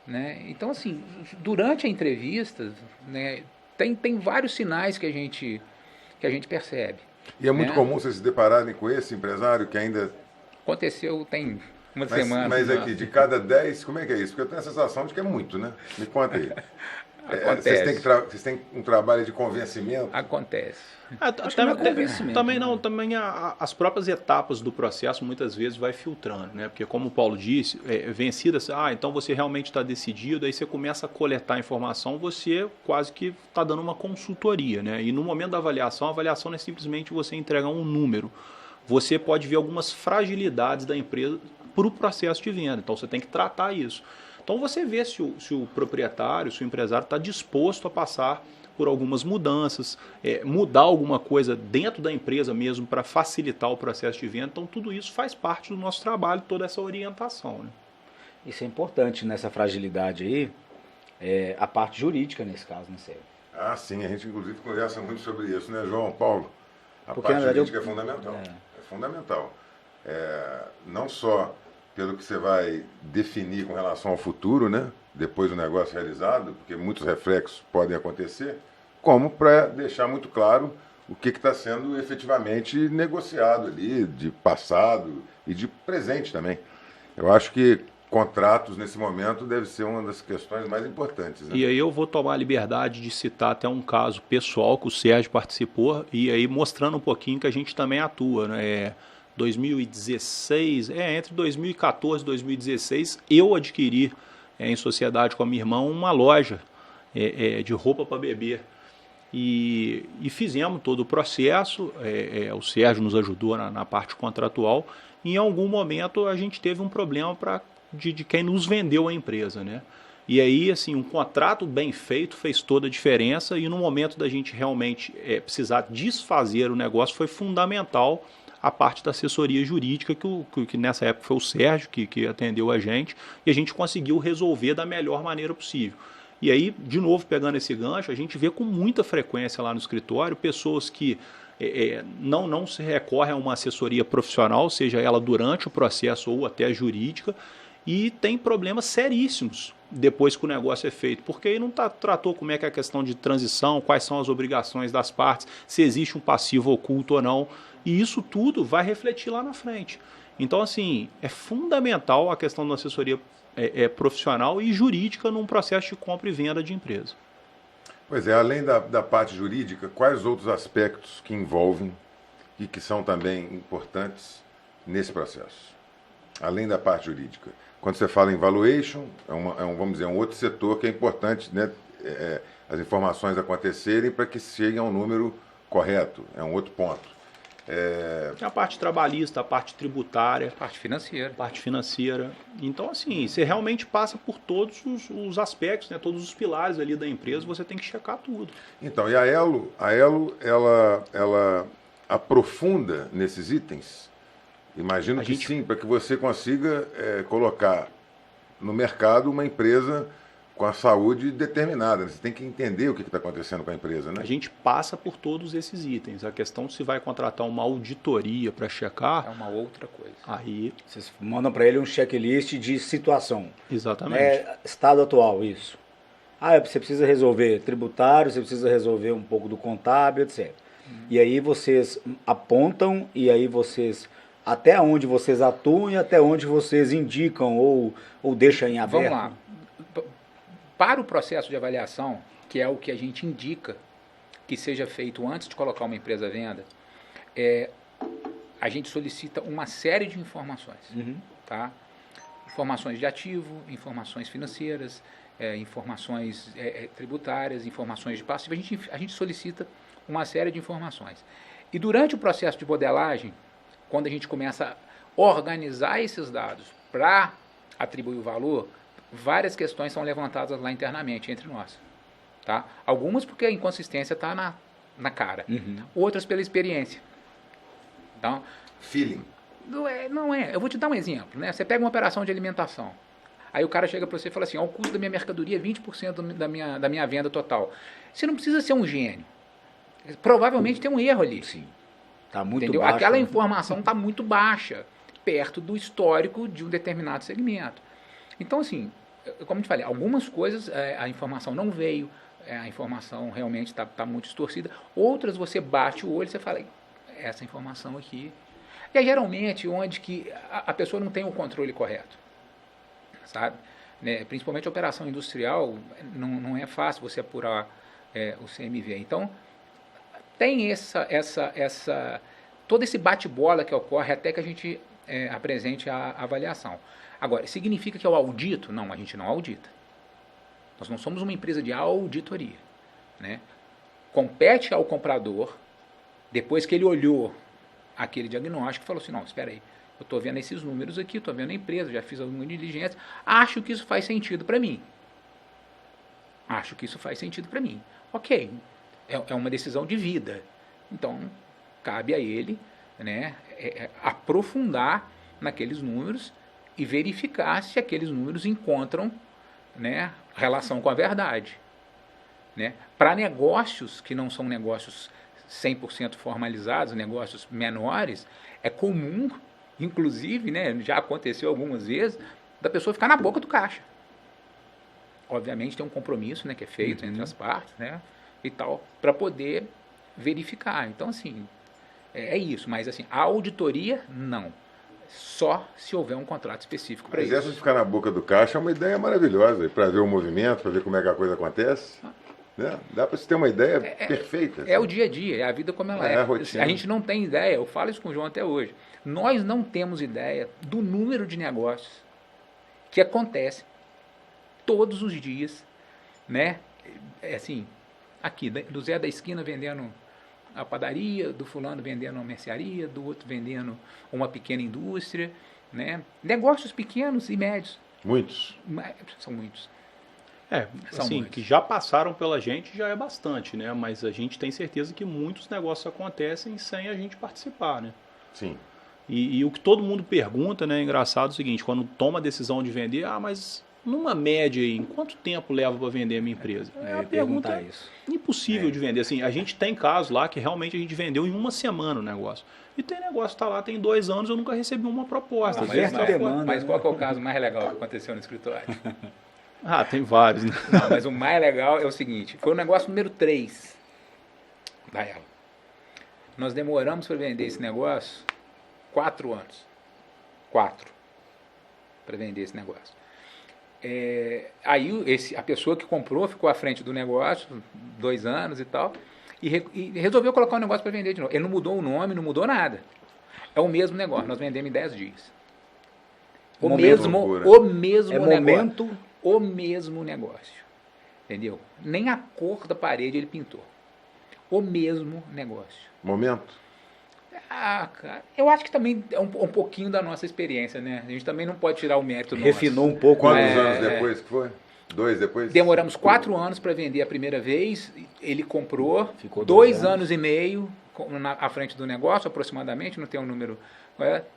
Né? Então, assim, durante a entrevista, né, tem vários sinais que a gente percebe. E é muito né? comum vocês se depararem com esse empresário que ainda... Aconteceu tem uma semana. Mas aqui, de cada 10, como é que é isso? Porque eu tenho a sensação de que é muito, né? Me conta aí. Acontece. Vocês têm um trabalho de convencimento? Acontece. Também as próprias etapas do processo muitas vezes vai filtrando, né? Porque como o Paulo disse, vencidas, então você realmente está decidido, aí você começa a coletar informação, você quase que está dando uma consultoria, né? E no momento da avaliação, a avaliação não é simplesmente você entregar um número. Você pode ver algumas fragilidades da empresa para o processo de venda, então você tem que tratar isso. Então você vê se o proprietário, se o empresário está disposto a passar por algumas mudanças, mudar alguma coisa dentro da empresa mesmo para facilitar o processo de venda. Então tudo isso faz parte do nosso trabalho, toda essa orientação. Né? Isso é importante nessa fragilidade aí, a parte jurídica nesse caso, né, Sérgio? Ah, sim, a gente inclusive conversa muito sobre isso, né, João, Paulo? A Porque, parte na verdade, jurídica é fundamental. É fundamental. Não só pelo que você vai definir com relação ao futuro, né? Depois do negócio realizado, porque muitos reflexos podem acontecer, como para deixar muito claro o que está sendo efetivamente negociado ali, de passado e de presente também. Eu acho que contratos, nesse momento, deve ser uma das questões mais importantes. Né? E aí eu vou tomar a liberdade de citar até um caso pessoal que o Sérgio participou, e aí mostrando um pouquinho que a gente também atua, né? 2016, entre 2014 e 2016, eu adquiri em sociedade com a minha irmã uma loja de roupa para bebê. E fizemos todo o processo, o Sérgio nos ajudou na parte contratual, e em algum momento a gente teve um problema de quem nos vendeu a empresa, né? E aí, assim, um contrato bem feito fez toda a diferença, e no momento da gente realmente precisar desfazer o negócio, foi fundamental a parte da assessoria jurídica, que nessa época foi o Sérgio que atendeu a gente, e a gente conseguiu resolver da melhor maneira possível. E aí, de novo, pegando esse gancho, a gente vê com muita frequência lá no escritório pessoas que não se recorrem a uma assessoria profissional, seja ela durante o processo ou até jurídica, e tem problemas seríssimos depois que o negócio é feito, porque aí não tratou como é que é a questão de transição, quais são as obrigações das partes, se existe um passivo oculto ou não, e isso tudo vai refletir lá na frente. Então, assim, é fundamental a questão da assessoria profissional e jurídica num processo de compra e venda de empresa. Pois é, além da parte jurídica, quais outros aspectos que envolvem e que são também importantes nesse processo? Além da parte jurídica. Quando você fala em valuation, vamos dizer, um outro setor que é importante, né, as informações acontecerem para que cheguem a um número correto, é um outro ponto. A parte trabalhista, a parte tributária, a parte financeira. Então, assim, você realmente passa por todos os aspectos, né, todos os pilares ali da empresa, você tem que checar tudo. Então, e a Elo ela aprofunda nesses itens? Imagino que sim, para que você consiga colocar no mercado uma empresa com a saúde determinada. Você tem que entender o que está acontecendo com a empresa, né? A gente passa por todos esses itens. A questão se vai contratar uma auditoria para checar... É uma outra coisa. Aí... Vocês mandam para ele um checklist de situação. Exatamente. Estado atual, isso. Você precisa resolver tributário, você precisa resolver um pouco do contábil, etc. E aí vocês apontam, e aí vocês... Até onde vocês atuam e até onde vocês indicam ou deixam em aberto. Vamos lá. Para o processo de avaliação, que é o que a gente indica que seja feito antes de colocar uma empresa à venda, a gente solicita uma série de informações. Tá? informações de ativo, informações financeiras, informações tributárias, informações de passivo. A gente solicita uma série de informações. E durante o processo de modelagem, quando a gente começa a organizar esses dados para atribuir o valor, várias questões são levantadas lá internamente entre nós. Tá? Algumas porque a inconsistência está na cara, outras pela experiência. Então, Feeling. Não é. Eu vou te dar um exemplo. Né? Você pega uma operação de alimentação. Aí o cara chega para você e fala assim, o custo da minha mercadoria é 20% da minha venda total. Você não precisa ser um gênio. Provavelmente tem um erro ali. Sim. Tá muito entendeu? baixo. Aquela informação está muito baixa, perto do histórico de um determinado segmento. Então, assim, como eu te falei, algumas coisas a informação não veio, a informação realmente está muito distorcida. Outras você bate o olho e você fala, essa informação aqui... E é geralmente onde que a pessoa não tem o controle correto, sabe? Né? Principalmente a operação industrial, não é fácil você apurar o CMV. Então, tem todo esse bate-bola que ocorre até que a gente apresente a avaliação. Agora, significa que eu audito? Não, a gente não audita. Nós não somos uma empresa de auditoria. Né? Compete ao comprador, depois que ele olhou aquele diagnóstico, falou assim, não, espera aí, eu estou vendo esses números aqui, estou vendo a empresa, já fiz alguma diligência, acho que isso faz sentido para mim. Acho que isso faz sentido para mim. Ok, é uma decisão de vida. Então, cabe a ele, né, aprofundar naqueles números e verificar se aqueles números encontram, né, relação com a verdade. Né? Para negócios que não são negócios 100% formalizados, negócios menores, é comum, inclusive, né, já aconteceu algumas vezes, da pessoa ficar na boca do caixa. Obviamente tem um compromisso, né, que é feito entre as partes, né, e tal, para poder verificar. Então, assim, é isso. Mas, assim, a auditoria, não. Só se houver um contrato específico para isso. Mas essa de ficar na boca do caixa é uma ideia maravilhosa, para ver o movimento, para ver como é que a coisa acontece. Né? Dá para você ter uma ideia perfeita. É o dia a dia, é a vida como ela é. A rotina. A gente não tem ideia, eu falo isso com o João até hoje. Nós não temos ideia do número de negócios que acontece todos os dias, né? Assim, aqui, do Zé da esquina vendendo a padaria, do fulano vendendo uma mercearia, do outro vendendo uma pequena indústria, né? Negócios pequenos e médios. Muitos. São muitos. Assim, que já passaram pela gente já é bastante, né? Mas a gente tem certeza que muitos negócios acontecem sem a gente participar, né? Sim. E o que todo mundo pergunta, né? É engraçado o seguinte, quando toma a decisão de vender, mas numa média aí, em quanto tempo leva para vender a minha empresa? A pergunta é impossível de vender. Assim, a gente tem casos lá que realmente a gente vendeu em uma semana o negócio. E tem negócio que está lá, tem 2 anos, eu nunca recebi uma proposta. Mas qual que é o caso mais legal que aconteceu no escritório? Tem vários, né? Não, mas o mais legal é o seguinte, foi o negócio número 3 da ela. Nós demoramos para vender esse negócio 4 anos. 4 para vender esse negócio. Aí a pessoa que comprou ficou à frente do negócio 2 anos e tal, e resolveu colocar o negócio para vender de novo. Ele não mudou o nome, não mudou nada. É o mesmo negócio, nós vendemos em 10 dias. O mesmo negócio, entendeu? Nem a cor da parede ele pintou. O mesmo negócio. Momento? Cara, eu acho que também é um pouquinho da nossa experiência, né? A gente também não pode tirar o mérito nosso. Refinou um pouco. Quantos anos depois que foi? 2 depois? Demoramos 4 anos para vender a primeira vez, ele comprou, ficou 2 anos e meio à frente do negócio, aproximadamente, não tem um número,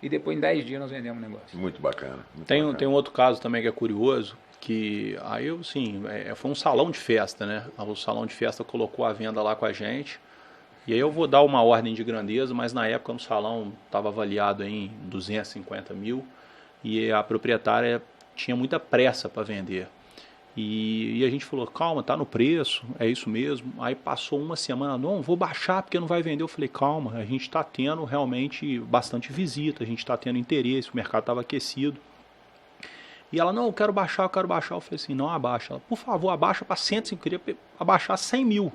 e depois em 10 dias nós vendemos o negócio. Muito bacana. Tem um outro caso também que é curioso, que aí foi um salão de festa, né? O salão de festa colocou a venda lá com a gente, e aí eu vou dar uma ordem de grandeza, mas na época no salão estava avaliado em 250 mil, e a proprietária tinha muita pressa para vender. E a gente falou, calma, tá no preço, é isso mesmo. Aí passou uma semana, não, vou baixar porque não vai vender. Eu falei, calma, a gente está tendo realmente bastante visita, a gente está tendo interesse, o mercado estava aquecido. E ela, não, eu quero baixar. Eu falei assim, não abaixa. Ela, por favor, abaixa para 105, eu queria abaixar 100 mil.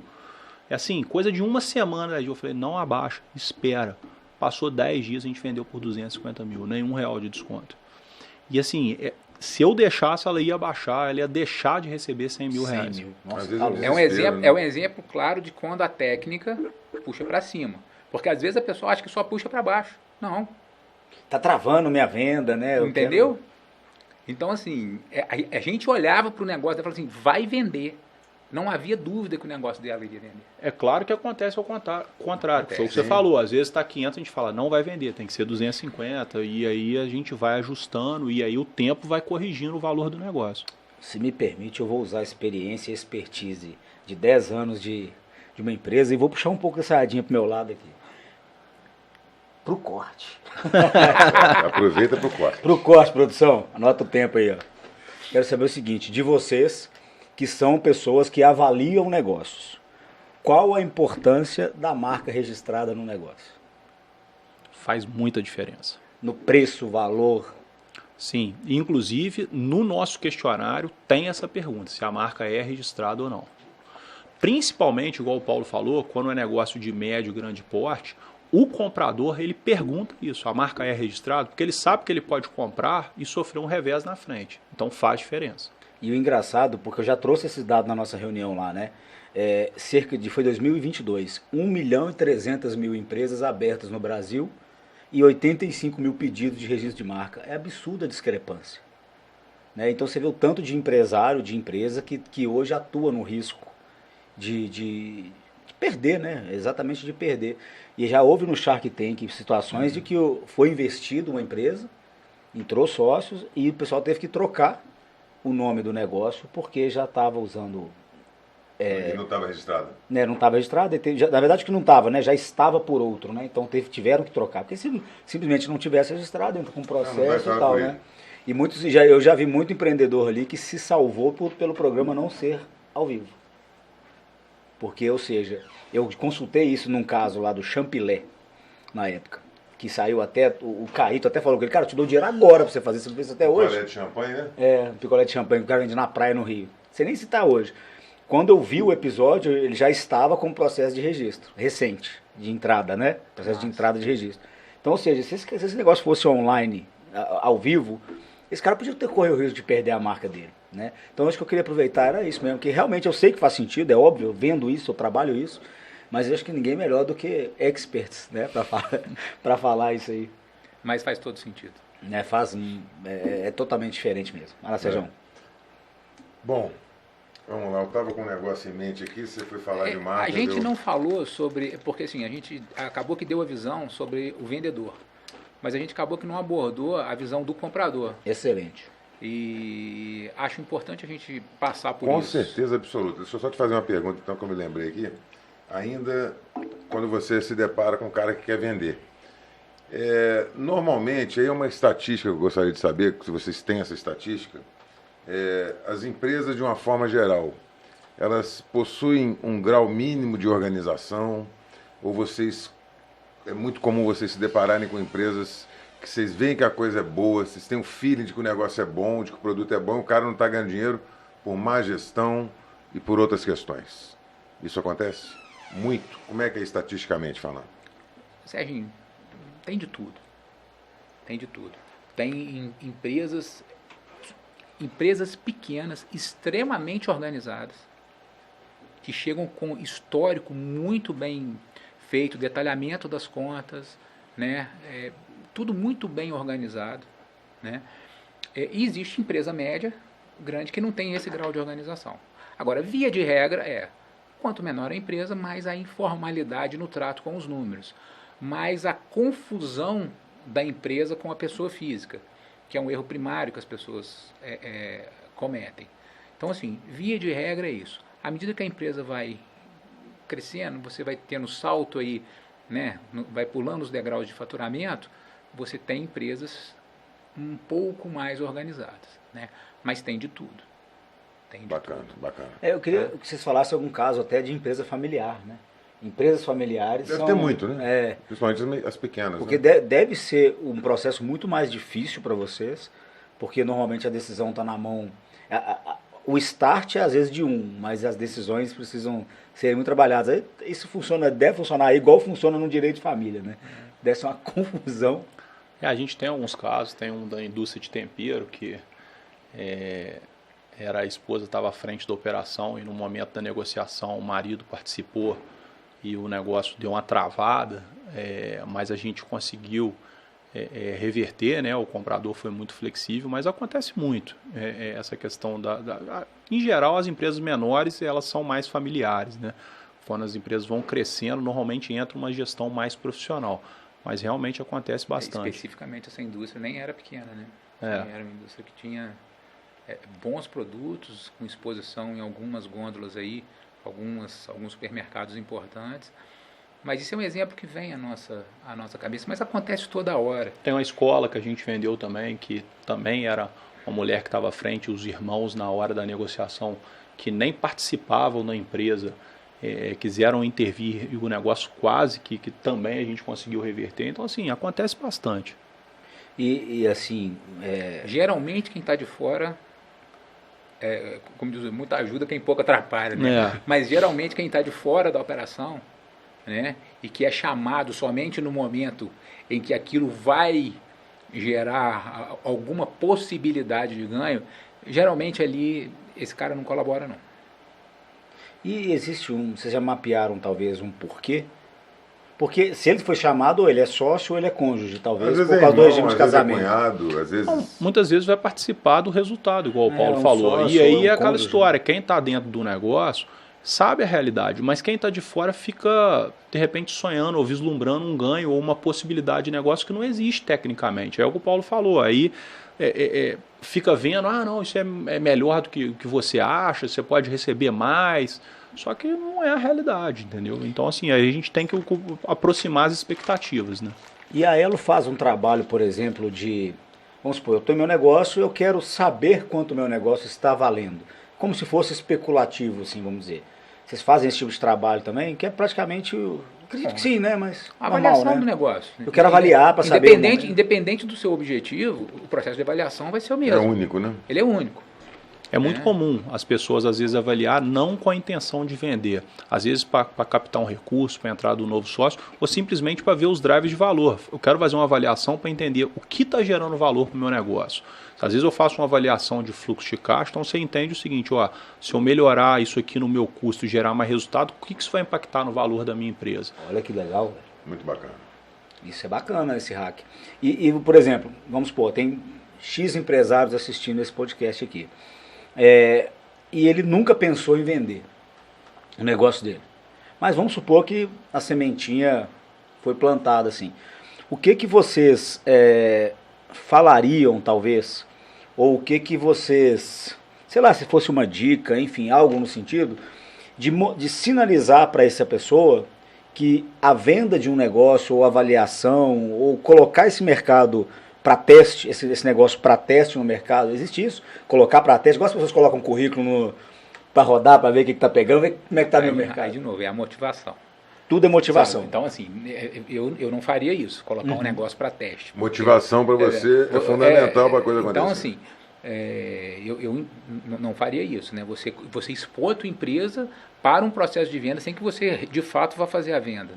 É assim, coisa de uma semana. Eu falei, não abaixa, espera. Passou 10 dias, a gente vendeu por 250 mil, nenhum real de desconto. E assim, se eu deixasse, ela ia baixar, ela ia deixar de receber 100 mil reais. 100 mil. Nossa, Às vezes tá é louco. É um exemplo claro de quando a técnica puxa para cima. Porque às vezes a pessoa acha que só puxa para baixo. Não. Tá travando minha venda, né? Entendeu? Então, assim, a gente olhava para o negócio e falava assim, vai vender. Não havia dúvida que o negócio dela iria vender. É claro que acontece ao contrário. Foi o que você Sim. falou. Às vezes está 500, a gente fala, não vai vender, tem que ser 250. E aí a gente vai ajustando e aí o tempo vai corrigindo o valor do negócio. Se me permite, eu vou usar a experiência e expertise de 10 anos de uma empresa e vou puxar um pouco essa sardinha pro meu lado aqui. Pro corte. Aproveita pro corte. Pro corte, produção. Anota o tempo aí, ó. Quero saber o seguinte, de vocês que são pessoas que avaliam negócios, qual a importância da marca registrada no negócio? Faz muita diferença. No preço, valor? Sim, inclusive no nosso questionário tem essa pergunta, se a marca é registrada ou não. Principalmente, igual o Paulo falou, quando é negócio de médio, grande porte, o comprador ele pergunta isso, a marca é registrada? Porque ele sabe que ele pode comprar e sofrer um revés na frente, então faz diferença. E o engraçado, porque eu já trouxe esses dados na nossa reunião lá, né? Foi 2022, 1.300.000 empresas abertas no Brasil e 85 mil pedidos de registro de marca. É absurda a discrepância. Né? Então você vê o tanto de empresário, de empresa que hoje atua no risco de perder, né? Exatamente de perder. E já houve no Shark Tank situações de que foi investido uma empresa, entrou sócios e o pessoal teve que trocar o nome do negócio porque já estava usando... E não estava registrado. Né, não estava registrado, na verdade que não estava, né, já estava por outro, né, então tiveram que trocar, porque se simplesmente não tivesse registrado, entra com processo e tal, né. E eu já vi muito empreendedor ali que se salvou pelo programa não ser ao vivo. Porque, ou seja, eu consultei isso num caso lá do Champilé, na época, que saiu até, o Caíto até falou com ele, cara, eu te dou dinheiro agora pra você fazer, você não fez até hoje. Picolé de champanhe, né? Um picolé de champanhe que o cara vende na praia no Rio. Você nem citar hoje. Quando eu vi o episódio, ele já estava com o processo de registro, recente, de entrada, né? Processo de entrada de registro. Então, ou seja, se esse negócio fosse online, ao vivo, esse cara podia ter corrido o risco de perder a marca dele, né? Então, acho que eu queria aproveitar era isso mesmo, que realmente eu sei que faz sentido, é óbvio, eu vendo isso, eu trabalho isso, mas eu acho que ninguém melhor do que experts, né? Para falar isso aí. Mas faz todo sentido. Né? É totalmente diferente mesmo. Vai lá, Sérgio. Bom, vamos lá, eu estava com um negócio em mente aqui, você foi falar de marca. A gente não falou sobre, porque assim, a gente acabou que deu a visão sobre o vendedor, mas a gente acabou que não abordou a visão do comprador. Excelente. E acho importante a gente passar por Com isso. Com certeza absoluta. Deixa eu só te fazer uma pergunta, então, que eu me lembrei aqui. Ainda quando você se depara com um cara que quer vender. Normalmente, aí é uma estatística que eu gostaria de saber, se vocês têm essa estatística, as empresas, de uma forma geral, elas possuem um grau mínimo de organização, ou é muito comum vocês se depararem com empresas que vocês veem que a coisa é boa, vocês têm um feeling de que o negócio é bom, de que o produto é bom, o cara não está ganhando dinheiro por má gestão e por outras questões. Isso acontece? Muito. Como é que é estatisticamente falando? Serginho, tem de tudo. Tem de tudo. Tem empresas pequenas, extremamente organizadas, que chegam com histórico muito bem feito, detalhamento das contas, né? Tudo muito bem organizado, né? E existe empresa média, grande, que não tem esse grau de organização. Agora, via de regra, quanto menor a empresa, mais a informalidade no trato com os números, mais a confusão da empresa com a pessoa física, que é um erro primário que as pessoas cometem. Então, assim, via de regra é isso. À medida que a empresa vai crescendo, você vai tendo salto aí, né, vai pulando os degraus de faturamento, você tem empresas um pouco mais organizadas, né? Mas tem de tudo. Tem de Bacana, tudo. bacana. Eu queria que vocês falassem algum caso até de empresa familiar, né? Empresas familiares Deve ter muito, né? É, Principalmente as pequenas. porque né? deve ser um processo muito mais difícil para vocês, porque normalmente a decisão está na mão. O start é às vezes de mas as decisões precisam ser muito trabalhadas. Aí, isso deve funcionar igual funciona no direito de família, né? Deve ser uma confusão. A gente tem alguns casos, tem um da indústria de tempero que a esposa estava à frente da operação e no momento da negociação o marido participou e o negócio deu uma travada, mas a gente conseguiu reverter, né? O comprador foi muito flexível, mas acontece muito essa questão em geral as empresas menores elas são mais familiares, né? Quando as empresas vão crescendo normalmente entra uma gestão mais profissional, mas realmente acontece bastante. Especificamente essa indústria nem era pequena, né? Era uma indústria que tinha bons produtos com exposição em algumas gôndolas aí, alguns supermercados importantes. Mas isso é um exemplo que vem à nossa cabeça, mas acontece toda hora. Tem uma escola que a gente vendeu também, que também era uma mulher que estava à frente, os irmãos na hora da negociação, que nem participavam da empresa, quiseram intervir e o negócio quase que também a gente conseguiu reverter. Então, assim, acontece bastante. E assim... Geralmente quem está de fora... como diz, muita ajuda quem pouco atrapalha, né? Mas geralmente quem está de fora da operação, né, e que é chamado somente no momento em que aquilo vai gerar alguma possibilidade de ganho, geralmente ali esse cara não colabora não. E existe vocês já mapearam talvez um porquê? Porque se ele foi chamado, ou ele é sócio ou ele é cônjuge, talvez, por causa do regime de casamento. Cunhado, às vezes... Então, muitas vezes vai participar do resultado, igual o Paulo falou. Sócio, e aí é aquela cônjuge. história, quem está dentro do negócio sabe a realidade, mas quem está de fora fica, de repente, sonhando ou vislumbrando um ganho ou uma possibilidade de negócio que não existe tecnicamente. É o que o Paulo falou. Aí fica vendo, não, isso é melhor do que você acha, você pode receber mais... Só que não é a realidade, entendeu? Então, assim, aí a gente tem que aproximar as expectativas, né? E a Elo faz um trabalho, por exemplo, vamos supor, eu tenho meu negócio, eu quero saber quanto meu negócio está valendo. Como se fosse especulativo, assim, vamos dizer. Vocês fazem esse tipo de trabalho também? Que é praticamente, acredito que sim, né? Mas a normal, avaliação né? do negócio. Eu quero avaliar para saber... Independente do seu objetivo, o processo de avaliação vai ser o mesmo. É único, né? Ele é único. É muito comum as pessoas, às vezes, avaliar não com a intenção de vender. Às vezes, para captar um recurso, para entrar do novo sócio, ou simplesmente para ver os drivers de valor. Eu quero fazer uma avaliação para entender o que está gerando valor para o meu negócio. Às vezes, eu faço uma avaliação de fluxo de caixa, então você entende o seguinte, se eu melhorar isso aqui no meu custo e gerar mais resultado, o que isso vai impactar no valor da minha empresa? Olha que legal, velho. Muito bacana. Isso é bacana, esse hack. E, por exemplo, vamos supor, tem X empresários assistindo esse podcast aqui. E ele nunca pensou em vender o negócio dele. Mas vamos supor que a sementinha foi plantada assim. O que vocês falariam, talvez? Ou o que vocês, sei lá, se fosse uma dica, enfim, algo no sentido de sinalizar para essa pessoa que a venda de um negócio, ou avaliação, ou colocar esse mercado para teste, esse negócio para teste no mercado, existe isso? Colocar para teste, igual as pessoas colocam um currículo para rodar, para ver o que está pegando, ver como é que está no mercado. Aí, de novo, é a motivação. Tudo é motivação. Sabe? Então, assim, eu não faria isso, colocar um negócio para teste. Motivação para você é fundamental para a coisa acontecer. Então, assim, eu não faria isso, né? Você expor a tua empresa para um processo de venda sem que você, de fato, vá fazer a venda.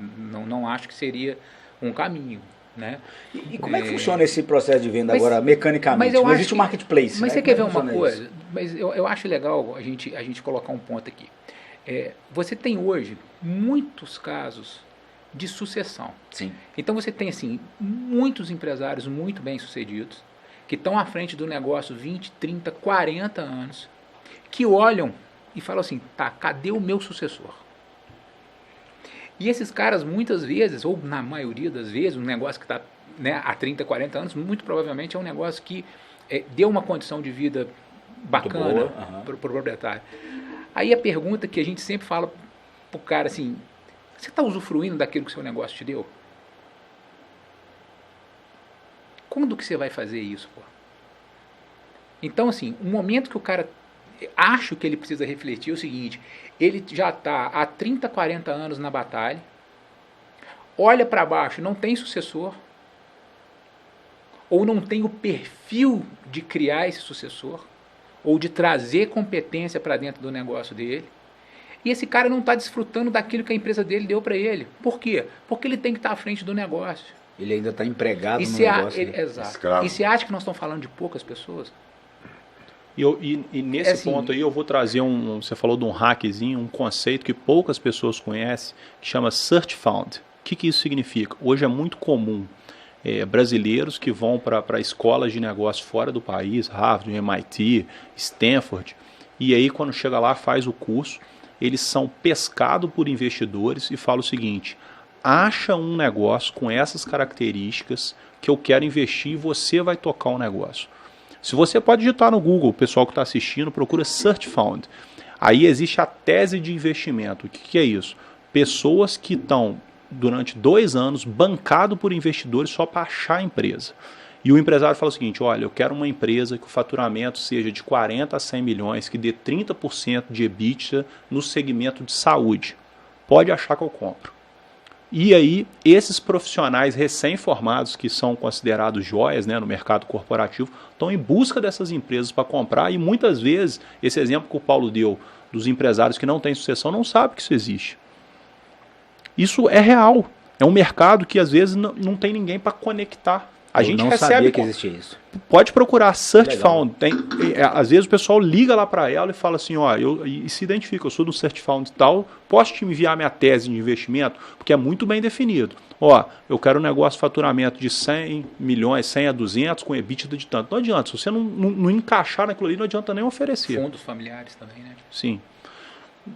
Não acho que seria um caminho. Né? E como é que funciona esse processo de venda agora, mecanicamente? Não existe um marketplace. Mas né? você quer ver uma coisa? Mas eu acho legal a gente colocar um ponto aqui. Você tem hoje muitos casos de sucessão. Sim. Então você tem assim, muitos empresários muito bem sucedidos, que estão à frente do negócio 20, 30, 40 anos, que olham e falam assim, tá, cadê o meu sucessor? E esses caras, muitas vezes, ou na maioria das vezes, um negócio que está, né, há 30, 40 anos, muito provavelmente é um negócio que deu uma condição de vida bacana para o proprietário. Aí a pergunta que a gente sempre fala para o cara assim, você está usufruindo daquilo que o seu negócio te deu? Quando que você vai fazer isso, pô? Então, assim, o momento que o cara... Acho que ele precisa refletir o seguinte, ele já está há 30, 40 anos na batalha, olha para baixo, não tem sucessor, ou não tem o perfil de criar esse sucessor, ou de trazer competência para dentro do negócio dele, e esse cara não está desfrutando daquilo que a empresa dele deu para ele. Por quê? Porque ele tem que estar à frente do negócio. Ele ainda está empregado no negócio. Exato. E você acha que nós estamos falando de poucas pessoas? E nesse assim, ponto aí eu vou trazer você falou de um hackzinho, um conceito que poucas pessoas conhecem, que chama Search Found. O que isso significa? Hoje é muito comum brasileiros que vão para escolas de negócio fora do país, Harvard, MIT, Stanford, e aí quando chega lá faz o curso, eles são pescados por investidores e falam o seguinte: acha um negócio com essas características que eu quero investir e você vai tocar o negócio. Se você pode digitar no Google, o pessoal que está assistindo, procura Search Found. Aí existe a tese de investimento. O que é isso? Pessoas que estão, durante 2 anos, bancado por investidores só para achar a empresa. E o empresário fala o seguinte: olha, eu quero uma empresa que o faturamento seja de 40 a 100 milhões, que dê 30% de EBITDA no segmento de saúde. Pode achar que eu compro. E aí, esses profissionais recém-formados, que são considerados joias, né, no mercado corporativo, estão em busca dessas empresas para comprar, e muitas vezes, esse exemplo que o Paulo deu, dos empresários que não têm sucessão, não sabe que isso existe. Isso é real. É um mercado que, às vezes, não tem ninguém para conectar. A gente não recebe, sabia que existia isso. Pode procurar Search Legal. Found. Às vezes o pessoal liga lá para ela e fala assim, ó, e se identifica, eu sou do Search Found e tal, posso te enviar minha tese de investimento? Porque é muito bem definido. Ó, eu quero um negócio de faturamento de 100 milhões, 100 a 200, com EBITDA de tanto. Não adianta, se você não encaixar naquilo ali, não adianta nem oferecer. Fundos familiares também, né? Sim.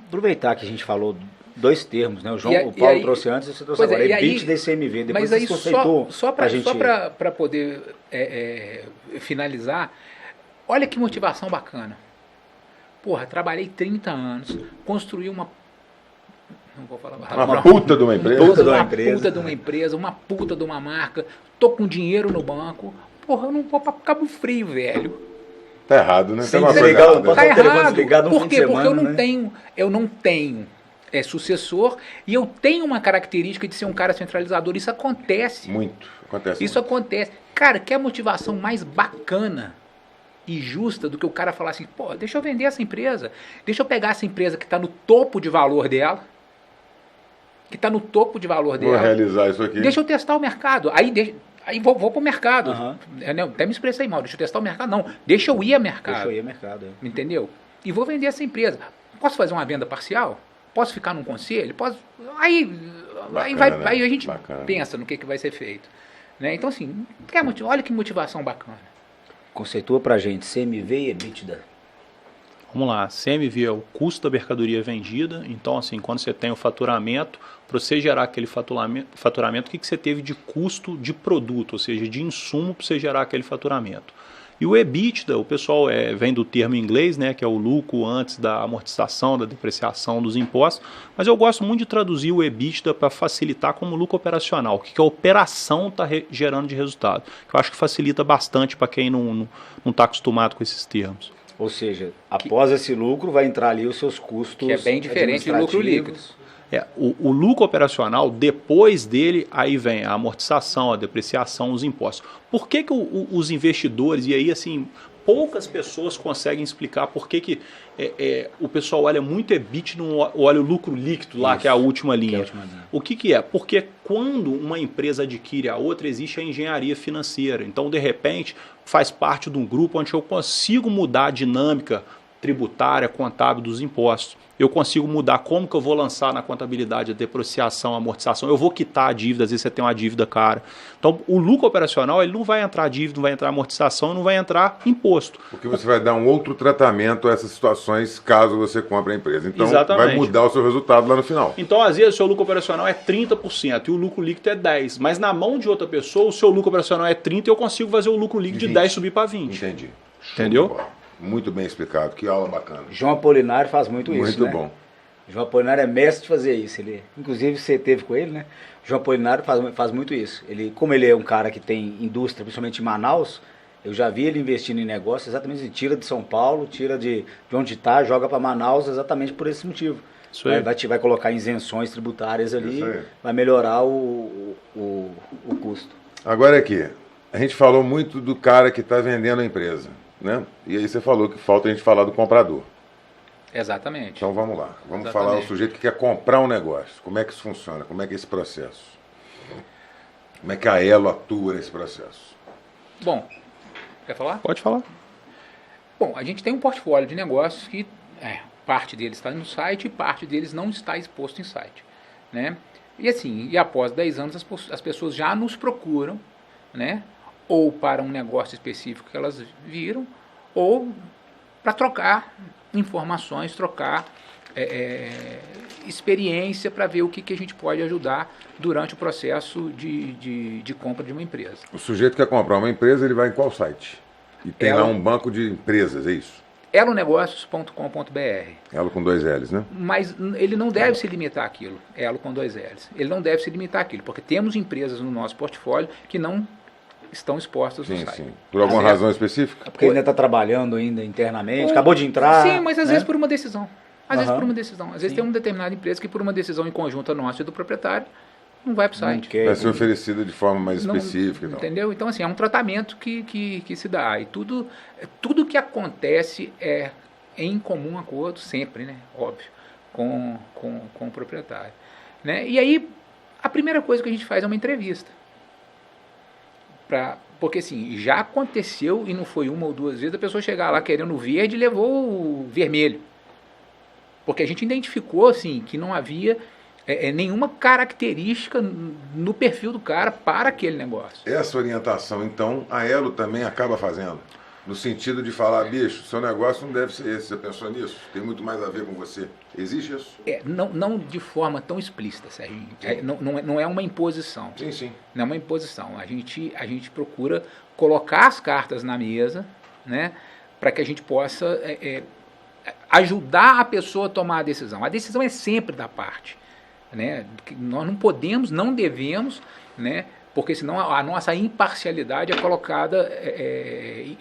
Aproveitar que a gente falou 2 termos, né? O Paulo aí, trouxe antes e você trouxe agora. EBITDA e CMV. Depois mas aí conceitou só para poder finalizar, olha que motivação bacana. Porra, trabalhei 30 anos, construí uma... Não vou falar uma puta de uma empresa. Uma puta de uma empresa, uma puta de uma marca. Tô com dinheiro no banco. Porra, eu não vou para Cabo Frio, velho. Tá errado, né? Sem Tem uma desligar, coisa não errada. pode Tá errado. desligado no Por fim de quê? Porque semana, eu não tenho sucessor, e eu tenho uma característica de ser um cara centralizador. Isso acontece. Muito. Acontece. Isso acontece. Cara, que é a motivação mais bacana e justa do que o cara falar assim, pô, deixa eu vender essa empresa. Deixa eu pegar essa empresa que está no topo de valor dela. Vou realizar isso aqui. Deixa eu testar o mercado. Aí vou para o mercado. Uhum. Até me expressei mal. Deixa eu testar o mercado. Não, deixa eu ir ao mercado. Deixa eu ir ao mercado. Entendeu? E vou vender essa empresa. Posso fazer uma venda parcial? Posso ficar num conselho? Posso... Aí a gente pensa no que vai ser feito. Né? Então, assim, olha que motivação bacana. Conceitua pra gente CMV e EBITDA. Vamos lá, CMV é o custo da mercadoria vendida. Então, assim, quando você tem o faturamento, para você gerar aquele faturamento, o que você teve de custo de produto, ou seja, de insumo para você gerar aquele faturamento. E o EBITDA, o pessoal vem do termo em inglês, né, que é o lucro antes da amortização, da depreciação dos impostos, mas eu gosto muito de traduzir o EBITDA para facilitar como lucro operacional, o que a operação está gerando de resultado, que eu acho que facilita bastante para quem não está acostumado com esses termos. Ou seja, após esse lucro vai entrar ali os seus custos. Que é bem diferente do lucro líquido. O lucro operacional, depois dele, aí vem a amortização, a depreciação, os impostos. Por que os investidores, e aí assim, poucas pessoas conseguem explicar por que o pessoal olha muito EBITDA, não olha o lucro líquido lá, que é a última linha. O que é? Porque quando uma empresa adquire a outra, existe a engenharia financeira. Então, de repente, faz parte de um grupo onde eu consigo mudar a dinâmica tributária, contábil dos impostos. Eu consigo mudar como que eu vou lançar na contabilidade a depreciação, a amortização. Eu vou quitar a dívida, às vezes você tem uma dívida cara. Então, o lucro operacional, ele não vai entrar dívida, não vai entrar amortização, não vai entrar imposto. Porque você vai dar um outro tratamento a essas situações caso você compre a empresa. Então, exatamente, vai mudar o seu resultado lá no final. Então, às vezes, o seu lucro operacional é 30% e o lucro líquido é 10%. Mas na mão de outra pessoa, o seu lucro operacional é 30% e eu consigo fazer o lucro líquido de 10 subir para 20%. Entendi. Entendeu? Muito bem explicado, que aula bacana. João Apolinário faz muito isso, Muito bom. João Apolinário é mestre de fazer isso. Inclusive, você teve com ele, né? João Apolinário faz muito isso. Como ele é um cara que tem indústria, principalmente em Manaus, eu já vi ele investindo em negócio, exatamente, ele tira de São Paulo, tira de onde está, joga para Manaus, exatamente por esse motivo. Isso aí. Vai colocar isenções tributárias ali, vai melhorar o custo. Agora aqui, a gente falou muito do cara que está vendendo a empresa, né? E aí você falou que falta a gente falar do comprador. Exatamente. Então vamos lá. Vamos falar do sujeito que quer comprar um negócio. Como é que isso funciona? Como é que é esse processo? Como é que a Elo atua nesse processo? Bom, quer falar? Pode falar. Bom, a gente tem um portfólio de negócios que parte deles está no site e parte deles não está exposto em site, né? E assim, após 10 anos as pessoas já nos procuram, né? Ou para um negócio específico que elas viram, ou para trocar informações, trocar experiência para ver o que a gente pode ajudar durante o processo de compra de uma empresa. O sujeito quer comprar uma empresa, ele vai em qual site? E tem lá um banco de empresas, é isso? elonegócios.com.br. Elo com 2 L's, né? Mas ele não deve se limitar àquilo, Elo com 2 L's. Ele não deve se limitar àquilo, porque temos empresas no nosso portfólio que não estão expostas no site. Sim. Por alguma razão específica? Porque ainda está trabalhando ainda internamente, acabou de entrar. Sim, mas às né? vezes por uma decisão. Às vezes tem uma determinada empresa que por uma decisão em conjunta nossa e do proprietário não vai para o site. Vai ser oferecida de forma mais específica. Entendeu? Então, assim, é um tratamento que se dá. E tudo que acontece é em comum acordo, sempre, né? Óbvio, com o proprietário. Né? E aí, a primeira coisa que a gente faz é uma entrevista. Porque, assim, já aconteceu, e não foi uma ou duas vezes, a pessoa chegar lá querendo o verde e levou o vermelho. Porque a gente identificou, assim, que não havia nenhuma característica no perfil do cara para aquele negócio. Essa orientação, então, a Elo também acaba fazendo? No sentido de falar, bicho, seu negócio não deve ser esse, você pensou nisso? Tem muito mais a ver com você. Existe isso? Não de forma tão explícita, Serginho. Não é uma imposição. Sim. Não é uma imposição. A gente procura colocar as cartas na mesa, né, para que a gente possa ajudar a pessoa a tomar a decisão. A decisão é sempre da parte. Né? Nós não podemos, não devemos, né? Porque senão a nossa imparcialidade é colocada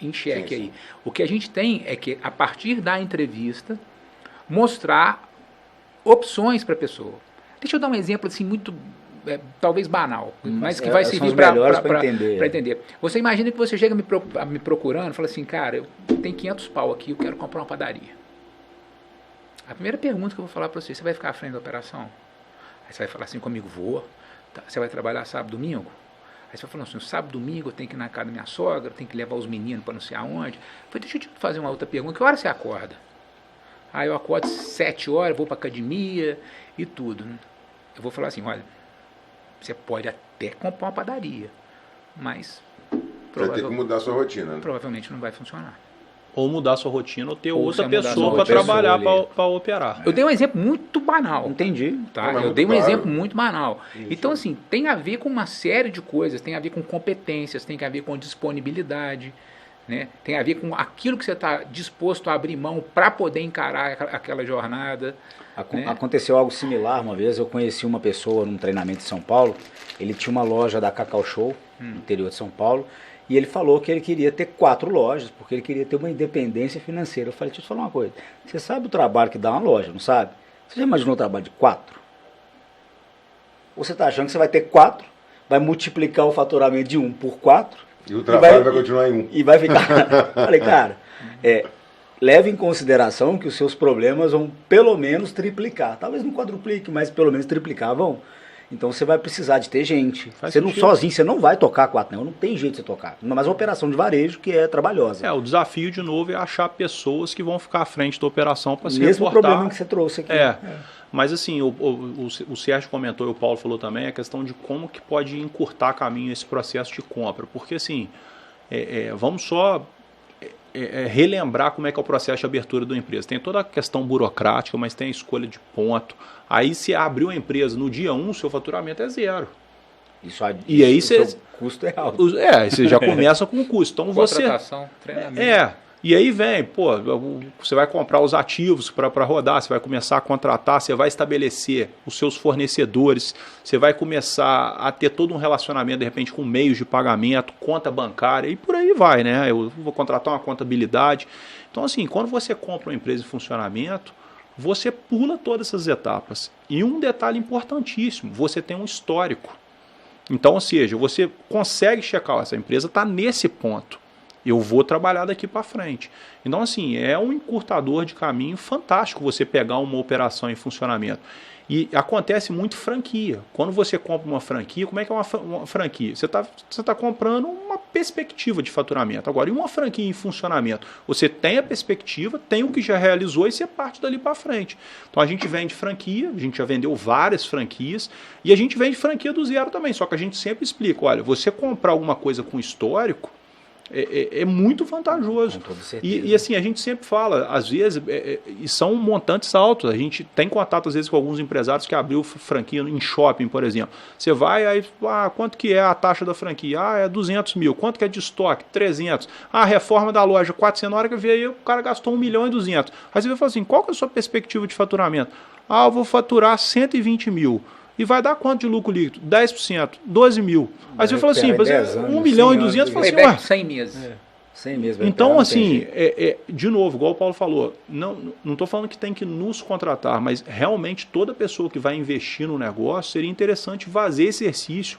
em xeque aí. O que a gente tem é que, a partir da entrevista, mostrar opções para a pessoa. Deixa eu dar um exemplo assim, muito, talvez banal, mas que vai servir para entender. Você imagina que você chega me procurando e fala assim, cara, eu tenho 500 pau aqui, eu quero comprar uma padaria. A primeira pergunta que eu vou falar para você vai ficar à frente da operação? Aí você vai falar assim comigo, vou. Tá, você vai trabalhar sábado, domingo? Aí você vai falar assim, sábado, domingo eu tenho que ir na casa da minha sogra, tenho que levar os meninos para não sei aonde. Eu falei, deixa eu te fazer uma outra pergunta, que hora você acorda? Aí eu acordo 7 horas, vou para academia e tudo. Né? Eu vou falar assim, olha, você pode até comprar uma padaria, mas vai ter que mudar a sua rotina. Né? Provavelmente não vai funcionar. Ou mudar sua rotina, ou ter outra pessoa para trabalhar, para operar. Eu dei um exemplo muito banal. Entendi. Tá? Eu dei um exemplo muito banal. Isso. Então, assim, tem a ver com uma série de coisas, tem a ver com competências, tem a ver com disponibilidade, né? Tem a ver com aquilo que você está disposto a abrir mão para poder encarar aquela jornada. Né? Aconteceu algo similar uma vez, eu conheci uma pessoa num treinamento em São Paulo, ele tinha uma loja da Cacau Show, no interior de São Paulo, e ele falou que ele queria ter 4 lojas, porque ele queria ter uma independência financeira. Eu falei, deixa eu te falar uma coisa. Você sabe o trabalho que dá uma loja, não sabe? Você já imaginou o trabalho de 4? Ou você está achando que você vai ter 4, vai multiplicar o faturamento de 1 por 4... E o trabalho vai continuar em 1. E vai ficar... Falei, cara, leve em consideração que os seus problemas vão pelo menos triplicar. Talvez não quadruplique, mas pelo menos triplicar vão. Então você vai precisar de ter gente. Sozinho você não vai tocar 4, não tem jeito de você tocar. Mas uma operação de varejo que é trabalhosia. O desafio de novo é achar pessoas que vão ficar à frente da operação para se mesmo reportar. Problema que você trouxe aqui. Mas assim, o Sérgio comentou e o Paulo falou também a questão de como que pode encurtar caminho esse processo de compra. Porque assim, vamos só relembrar como é que é o processo de abertura da empresa. Tem toda a questão burocrática, mas tem a escolha de ponto. Aí se abriu a empresa no dia 1, seu faturamento é 0. E aí seu custo é alto. Você já começa com o custo. Então contratação, treinamento. E aí vem, você vai comprar os ativos para rodar, você vai começar a contratar, você vai estabelecer os seus fornecedores, você vai começar a ter todo um relacionamento, de repente, com meios de pagamento, conta bancária, e por aí vai, né? Eu vou contratar uma contabilidade. Então, assim, quando você compra uma empresa em funcionamento, você pula todas essas etapas. E um detalhe importantíssimo, você tem um histórico. Então, ou seja, você consegue checar, essa empresa está nesse ponto. Eu vou trabalhar daqui para frente. Então, assim, é um encurtador de caminho fantástico você pegar uma operação em funcionamento. E acontece muito franquia. Quando você compra uma franquia, como é que é uma franquia? Você tá comprando uma perspectiva de faturamento. Agora, e uma franquia em funcionamento? Você tem a perspectiva, tem o que já realizou e você parte dali para frente. Então a gente vende franquia, a gente já vendeu várias franquias e a gente vende franquia do zero também. Só que a gente sempre explica, olha, você comprar alguma coisa com histórico é muito vantajoso. Com toda certeza. E assim, a gente sempre fala, às vezes, e são montantes altos. A gente tem contato, às vezes, com alguns empresários que abriu franquia em shopping, por exemplo. Você vai, aí, quanto que é a taxa da franquia? É 200 mil. Quanto que é de estoque? 300. A reforma da loja, 400. Na hora que veio, o cara gastou 1.200.000. Aí você vai falar assim, qual que é a sua perspectiva de faturamento? Eu vou faturar 120 mil. E vai dar quanto de lucro líquido? 10%, 12 mil. Aí você fala assim, 1.200.000, fala assim, ué. 100 meses. 100 meses. Então, assim, de novo, igual o Paulo falou, não estou falando que tem que nos contratar, mas realmente toda pessoa que vai investir no negócio, seria interessante fazer esse exercício,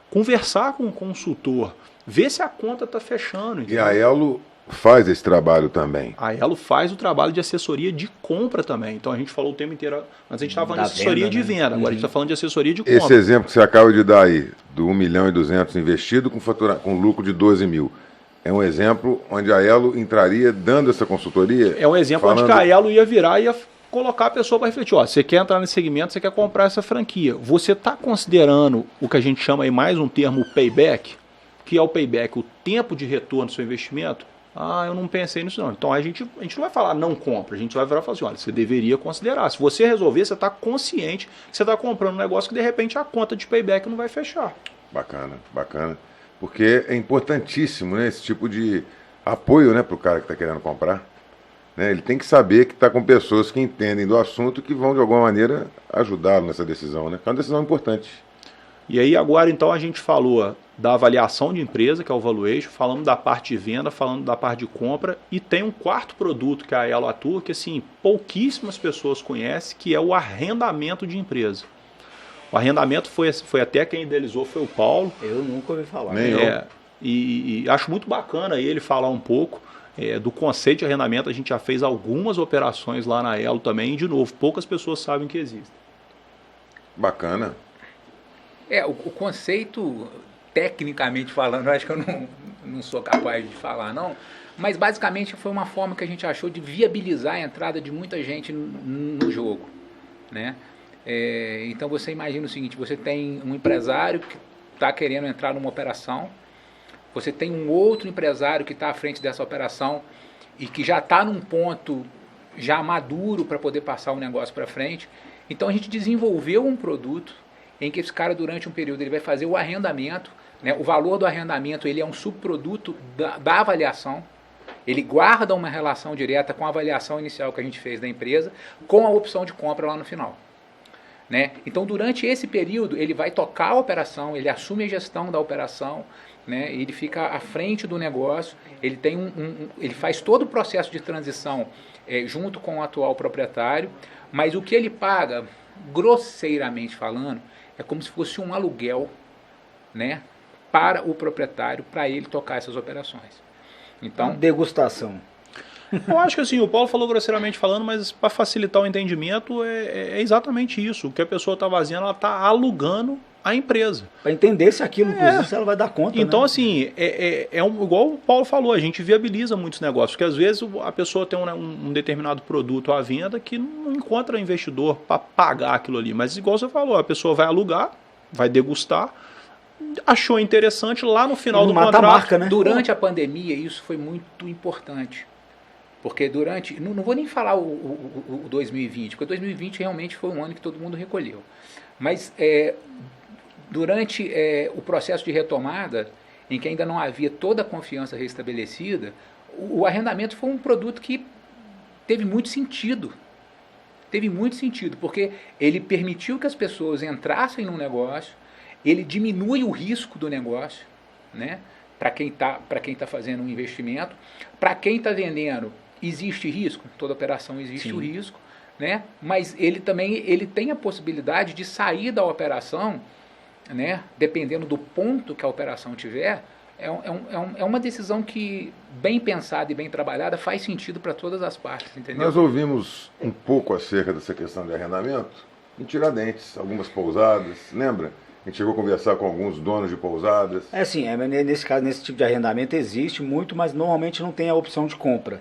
conversar com o consultor, ver se a conta está fechando. Entendeu? E a Elo faz esse trabalho também. A Elo faz o trabalho de assessoria de compra também. Então a gente falou o tempo inteiro, antes a gente estava falando de assessoria de venda, agora a gente está falando de assessoria de compra. Esse exemplo que você acaba de dar aí, do 1.200.000 investido com lucro de 12 mil, é um exemplo onde a Elo entraria dando essa consultoria? É um exemplo onde a Elo ia virar e ia colocar a pessoa para refletir. Você quer entrar nesse segmento, você quer comprar essa franquia. Você está considerando o que a gente chama aí mais um termo payback, que é o payback, o tempo de retorno do seu investimento? Eu não pensei nisso não. Então a gente não vai falar não compra, a gente vai virar e falar assim, olha, você deveria considerar. Se você resolver, você está consciente que você está comprando um negócio que de repente a conta de payback não vai fechar. Bacana, bacana. Porque é importantíssimo, né, esse tipo de apoio, né, para o cara que está querendo comprar. Né? Ele tem que saber que está com pessoas que entendem do assunto e que vão de alguma maneira ajudá-lo nessa decisão. Né? É uma decisão importante. E aí agora então a gente falou da avaliação de empresa, que é o valuation, falamos da parte de venda, falando da parte de compra, e tem um quarto produto que a Elo atua, que assim, pouquíssimas pessoas conhecem, que é o arrendamento de empresa. O arrendamento foi até quem idealizou, foi o Paulo. Eu nunca ouvi falar. Nem eu. E acho muito bacana ele falar um pouco do conceito de arrendamento. A gente já fez algumas operações lá na Elo também, e de novo, poucas pessoas sabem que existe. Bacana. O conceito, tecnicamente falando, eu acho que eu não sou capaz de falar, não. Mas basicamente foi uma forma que a gente achou de viabilizar a entrada de muita gente no jogo, né? Então você imagina o seguinte, você tem um empresário que está querendo entrar numa operação, você tem um outro empresário que está à frente dessa operação e que já está num ponto já maduro para poder passar o negócio para frente. Então a gente desenvolveu um produto em que esse cara durante um período ele vai fazer o arrendamento, né? O valor do arrendamento ele é um subproduto da avaliação. Ele guarda uma relação direta com a avaliação inicial que a gente fez da empresa, com a opção de compra lá no final. Né? Então, durante esse período, ele vai tocar a operação, ele assume a gestão da operação, né? Ele fica à frente do negócio, ele, ele faz todo o processo de transição junto com o atual proprietário, mas o que ele paga, grosseiramente falando, é como se fosse um aluguel, né? Para o proprietário, para ele tocar essas operações. Então, uma degustação. Eu acho que assim, o Paulo falou grosseiramente falando, mas para facilitar o entendimento é exatamente isso. O que a pessoa está fazendo, ela está alugando a empresa. Para entender se aquilo, inclusive, se ela vai dar conta. Então, né? assim, igual o Paulo falou, a gente viabiliza muitos negócios, porque às vezes a pessoa tem um determinado produto à venda que não encontra investidor para pagar aquilo ali. Mas igual você falou, a pessoa vai alugar, vai degustar, achou interessante, lá no final do contrato... Marca, né? Durante a pandemia, isso foi muito importante. Porque durante... Não vou nem falar o 2020, porque 2020 realmente foi um ano que todo mundo recolheu. Mas durante o processo de retomada, em que ainda não havia toda a confiança restabelecida, o arrendamento foi um produto que teve muito sentido. Teve muito sentido, porque ele permitiu que as pessoas entrassem no negócio, ele diminui o risco do negócio, né? Para quem tá fazendo um investimento. Para quem está vendendo, existe risco, toda operação existe o risco, né? Mas ele tem a possibilidade de sair da operação, né? Dependendo do ponto que a operação tiver. É uma decisão que, bem pensada e bem trabalhada, faz sentido para todas as partes, entendeu? Nós ouvimos um pouco acerca dessa questão de arrendamento em Tiradentes, algumas pousadas, lembra? A gente chegou a conversar com alguns donos de pousadas. É assim, nesse caso, nesse tipo de arrendamento existe muito, mas normalmente não tem a opção de compra.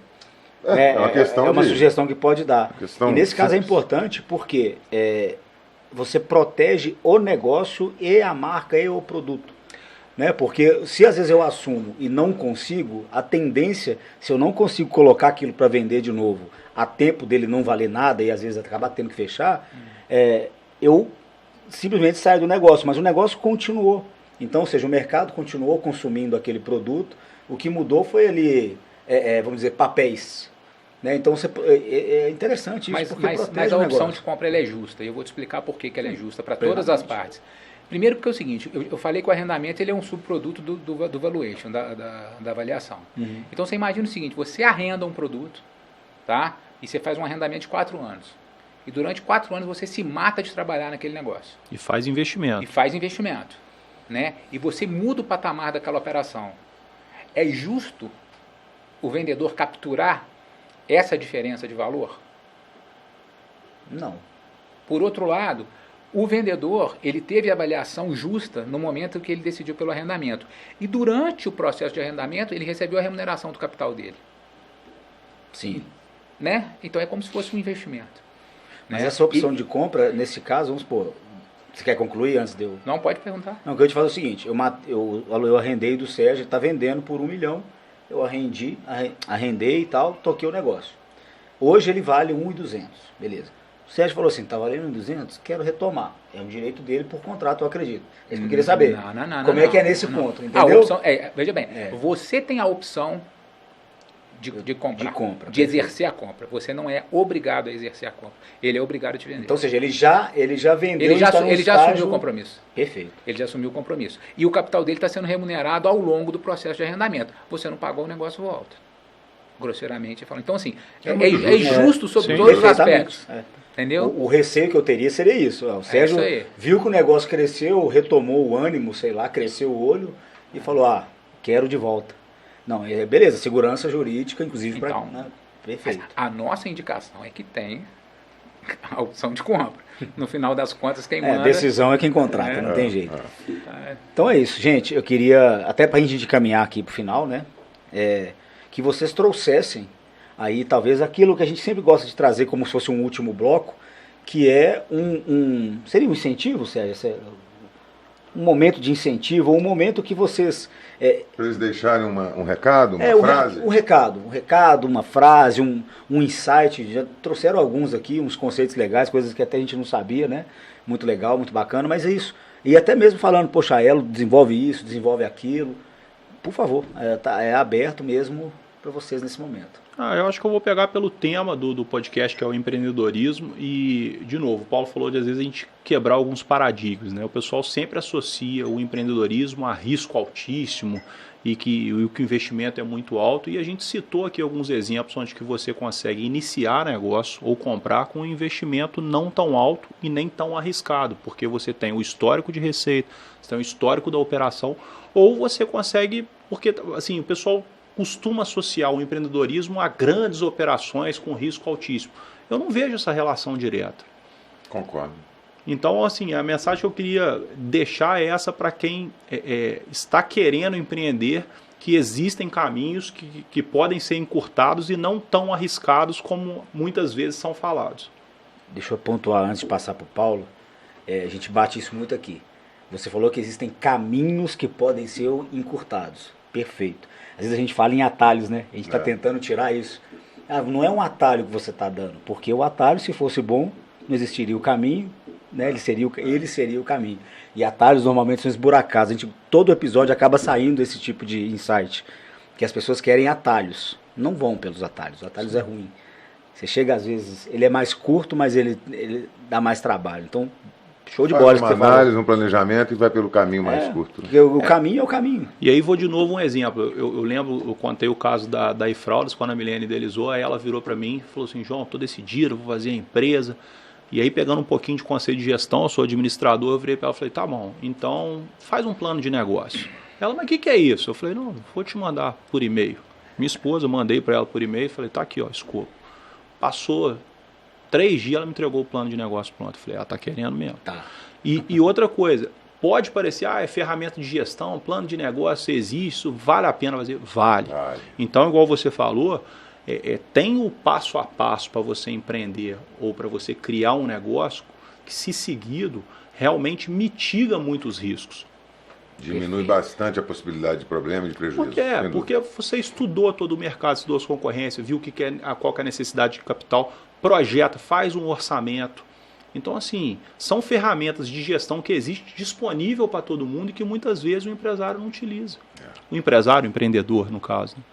É uma questão é uma sugestão que pode dar. E nesse caso é importante porque você protege o negócio e a marca e o produto. Né? Porque se às vezes eu assumo e não consigo, a tendência, se eu não consigo colocar aquilo para vender de novo, a tempo dele não valer nada e às vezes acabar tendo que fechar, eu simplesmente saio do negócio, mas o negócio continuou. Então, ou seja, o mercado continuou consumindo aquele produto, o que mudou foi ali, vamos dizer, papéis. Né? Então é interessante isso, mas a opção de compra ela é justa, e eu vou te explicar por que ela é justa para todas as partes. Primeiro porque é o seguinte, eu falei que o arrendamento ele é um subproduto do valuation, da avaliação. Uhum. Então você imagina o seguinte, você arrenda um produto, tá? E você faz um arrendamento de 4 anos. E durante 4 anos você se mata de trabalhar naquele negócio. E faz investimento. Né? E você muda o patamar daquela operação. É justo o vendedor capturar essa diferença de valor? Não. Por outro lado, o vendedor, ele teve a avaliação justa no momento que ele decidiu pelo arrendamento. E durante o processo de arrendamento, ele recebeu a remuneração do capital dele. Sim. Né? Então é como se fosse um investimento. Mas essa opção de compra, nesse caso, vamos supor, você quer concluir antes de eu... Não, pode perguntar. Não, o que eu te falo é o seguinte, eu arrendei do Sérgio, ele está vendendo por 1 milhão, eu arrendei e tal, toquei o negócio. Hoje ele vale 1.200, beleza. O Sérgio falou assim, tá valendo 1.200, quero retomar. É um direito dele por contrato, eu acredito. É isso que eu queria saber. Como é que é nesse ponto, entendeu? A opção, veja bem, você tem a opção de comprar, de exercer a compra. Você não é obrigado a exercer a compra. Ele é obrigado a te vender. Então, ou seja, ele já vendeu, ele já assumiu o compromisso. Perfeito. Ele já assumiu o compromisso. E o capital dele está sendo remunerado ao longo do processo de arrendamento. Você não pagou, o negócio volta. Grosseiramente falando. Então, assim, é justo sobre todos os aspectos. Entendeu? O receio que eu teria seria isso. O Sérgio viu que o negócio cresceu, retomou o ânimo, sei lá, cresceu o olho e falou, quero de volta. Não, beleza, segurança jurídica, inclusive, então, perfeito. A nossa indicação é que tem a opção de compra. No final das contas, quem manda... A decisão é quem contrata, não tem jeito. Então é isso, gente. Eu queria, até para a gente caminhar aqui para o final, né? Que vocês trouxessem aí, talvez, aquilo que a gente sempre gosta de trazer como se fosse um último bloco, que é seria um incentivo, Sérgio? Um momento de incentivo, ou um momento que vocês... Para eles deixarem um recado, uma frase? Um recado, uma frase, um insight. Já trouxeram alguns aqui, uns conceitos legais, coisas que até a gente não sabia, né? Muito legal, muito bacana, mas é isso. E até mesmo falando, poxa, a Elo desenvolve isso, desenvolve aquilo. Por favor, é aberto mesmo para vocês nesse momento. Eu acho que eu vou pegar pelo tema do podcast, que é o empreendedorismo, e, de novo, o Paulo falou de às vezes a gente quebrar alguns paradigmas, né? O pessoal sempre associa o empreendedorismo a risco altíssimo e que o investimento é muito alto, e a gente citou aqui alguns exemplos onde que você consegue iniciar negócio ou comprar com um investimento não tão alto e nem tão arriscado, porque você tem o histórico de receita, você tem o histórico da operação, ou você consegue, porque assim, o pessoal costuma associar o empreendedorismo a grandes operações com risco altíssimo. Eu não vejo essa relação direta. Concordo. Então, assim, a mensagem que eu queria deixar é essa para quem está querendo empreender, que existem caminhos que podem ser encurtados e não tão arriscados como muitas vezes são falados. Deixa eu pontuar antes de passar para o Paulo. A gente bate isso muito aqui. Você falou que existem caminhos que podem ser encurtados. Perfeito. Às vezes a gente fala em atalhos, né? A gente está tentando tirar isso. Não é um atalho que você está dando, porque o atalho, se fosse bom, não existiria o caminho, né? Ele seria o caminho. E atalhos normalmente são esburacados. Todo episódio acaba saindo esse tipo de insight, que as pessoas querem atalhos. Não vão pelos atalhos. Os atalhos é ruim. Você chega, às vezes, ele é mais curto, mas ele dá mais trabalho. Então, show de bola. Faz uma análise, um planejamento e vai pelo caminho mais curto. Porque o caminho é o caminho. E aí vou de novo um exemplo. Eu lembro, eu contei o caso da iFraudas, quando a Milene idealizou, aí ela virou para mim e falou assim, João, estou decidido, vou fazer a empresa. E aí pegando um pouquinho de conceito de gestão, eu sou administrador, eu virei para ela e falei, tá bom, então faz um plano de negócio. Ela, mas o que é isso? Eu falei, não, vou te mandar por e-mail. Minha esposa, mandei para ela por e-mail, falei, tá aqui, ó, escopo. Passou 3 dias, ela me entregou o plano de negócio pronto. Eu falei, ela tá querendo mesmo. Tá. E outra coisa, Pode parecer, é ferramenta de gestão, plano de negócio, existe, isso vale a pena fazer? Vale. Então, igual você falou, tem o passo a passo para você empreender ou para você criar um negócio que, se seguido, realmente mitiga muitos riscos. Diminui bastante a possibilidade de problema e de prejuízo. Porque você estudou todo o mercado, estudou as concorrências, viu qual que é a necessidade de capital, projeta, faz um orçamento. Então, assim, são ferramentas de gestão que existem disponível para todo mundo e que muitas vezes o empresário não utiliza. O empresário, o empreendedor, no caso. Né?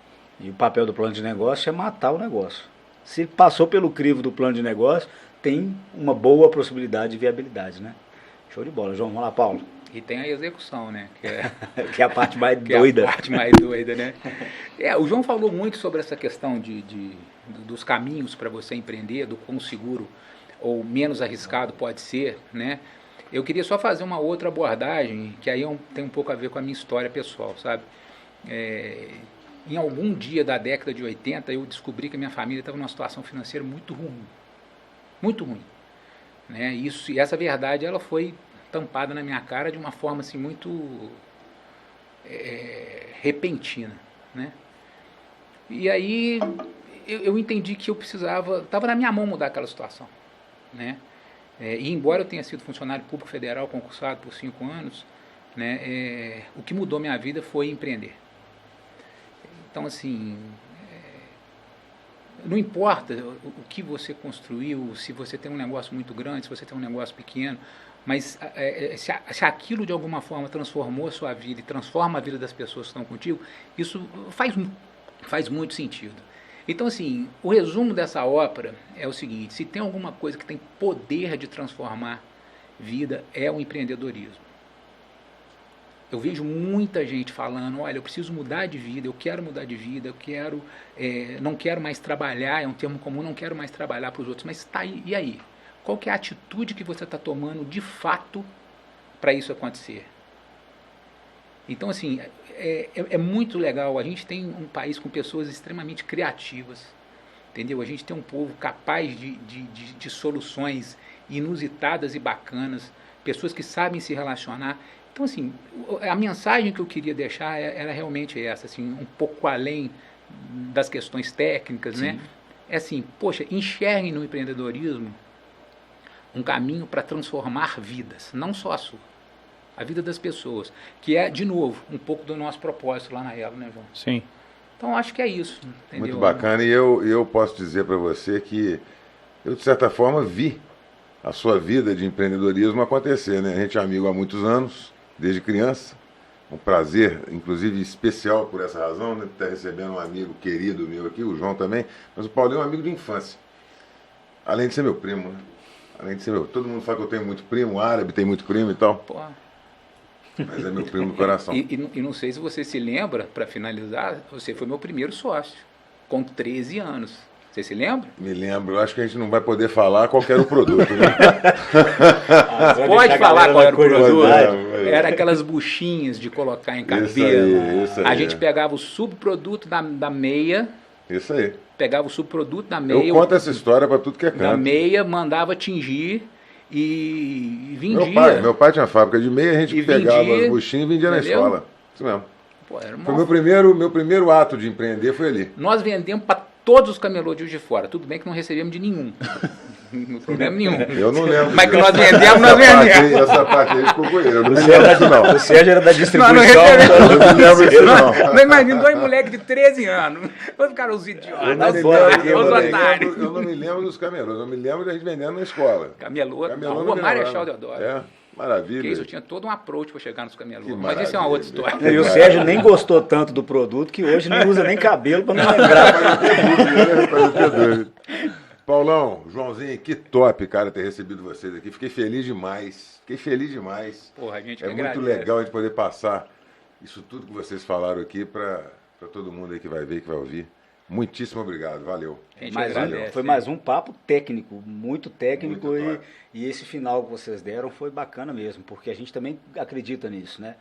E o papel do plano de negócio é matar o negócio. Se passou pelo crivo do plano de negócio, tem uma boa possibilidade de viabilidade, né? Show de bola. João, vamos lá, Paulo. E tem a execução, né? Que é a parte mais doida. É a parte mais doida, né? O João falou muito sobre essa questão dos caminhos para você empreender, do quão seguro ou menos arriscado pode ser, né? Eu queria só fazer uma outra abordagem, que aí tem um pouco a ver com a minha história pessoal, sabe? Em algum dia da década de 80, eu descobri que a minha família estava numa situação financeira muito ruim. Muito ruim. Né? E essa verdade, ela foi tampada na minha cara de uma forma assim, muito repentina. Né? E aí eu entendi que eu precisava, estava na minha mão mudar aquela situação. Né? E embora eu tenha sido funcionário público federal concursado por 5 anos, né, o que mudou minha vida foi empreender. Então, assim, não importa o que você construiu, se você tem um negócio muito grande, se você tem um negócio pequeno, mas se aquilo de alguma forma transformou a sua vida e transforma a vida das pessoas que estão contigo, isso faz muito sentido. Então, assim, o resumo dessa ópera é o seguinte: se tem alguma coisa que tem poder de transformar vida, é o empreendedorismo. Eu vejo muita gente falando, olha, eu preciso mudar de vida, eu quero mudar de vida, não quero mais trabalhar, é um termo comum, não quero mais trabalhar para os outros, mas tá aí, e aí? Qual que é a atitude que você está tomando de fato para isso acontecer? Então, assim, é muito legal. A gente tem um país com pessoas extremamente criativas, entendeu? A gente tem um povo capaz de soluções inusitadas e bacanas, pessoas que sabem se relacionar. Então, assim, a mensagem que eu queria deixar era realmente essa, assim, um pouco além das questões técnicas, Sim. né? É assim, poxa, enxerguem no empreendedorismo um caminho para transformar vidas, não só a sua. A vida das pessoas, que é, de novo, um pouco do nosso propósito lá na Elo, né, João? Sim. Então, acho que é isso. Entendeu? Muito bacana, e eu posso dizer para você que eu, de certa forma, vi a sua vida de empreendedorismo acontecer, né? A gente é amigo há muitos anos, desde criança, um prazer, inclusive, especial por essa razão, né? Estar recebendo um amigo querido meu aqui, o João também, mas o Paulinho é um amigo de infância, além de ser meu primo, né? Além de ser meu, todo mundo fala que eu tenho muito primo, árabe tem muito primo e tal. Pô. Mas é meu primo do coração. E não sei se você se lembra, para finalizar, você foi meu primeiro sócio, com 13 anos. Você se lembra? Me lembro. Eu acho que a gente não vai poder falar qual era o produto, né? Pode falar qual era o produto. Era aquelas buchinhas de colocar em cabelo. Isso aí. A gente pegava o subproduto da meia. Isso aí. Pegava o subproduto da meia. Eu conto essa história para tudo que é canto. Da meia, mandava tingir e vendia. Meu pai tinha fábrica de meia, a gente pegava as buchinhas e vendia entendeu? Na escola. Isso mesmo. Pô, foi meu primeiro ato de empreender, foi ali. Nós vendemos para todos os camelôs de fora. Tudo bem que não recebemos de nenhum. Não problema nenhum. Eu não lembro. Mas que nós vendemos, nós vendemos. Essa parte aí ficou com ele. Eu não lembro disso, não. Você era da distribuição. Eu não lembro disso, não. Não imagina 2 moleques de 13 anos. Vou ficar os idiotas. Eu não me lembro dos camelôs. Eu me lembro da gente vendendo na escola. Camelô na Rua Marechal Deodoro. É. Maravilha. Que isso, eu tinha todo um approach para chegar nos camelôs. Mas isso é uma outra história. E o Sérgio nem gostou tanto do produto que hoje não usa nem cabelo para não lembrar. Paulão, Joãozinho, que top, cara, ter recebido vocês aqui. Fiquei feliz demais. Porra, a gente é muito agradece. legal a gente poder passar isso tudo que vocês falaram aqui para todo mundo aí que vai ver e que vai ouvir. Muitíssimo obrigado, valeu. Foi mais um papo técnico, muito técnico, muito e esse final que vocês deram foi bacana mesmo, porque a gente também acredita nisso, né?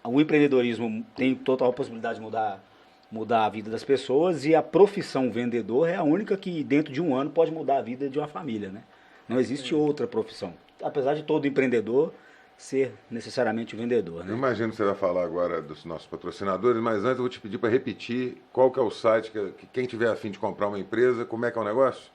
O empreendedorismo tem total possibilidade de mudar a vida das pessoas, e a profissão vendedor é a única que dentro de um ano pode mudar a vida de uma família, né? Não existe outra profissão. apesar de todo empreendedor ser necessariamente vendedor, né? Eu imagino que você vai falar agora dos nossos patrocinadores, mas antes eu vou te pedir para repetir qual que é o site, que quem tiver a fim de comprar uma empresa, como é que é o negócio?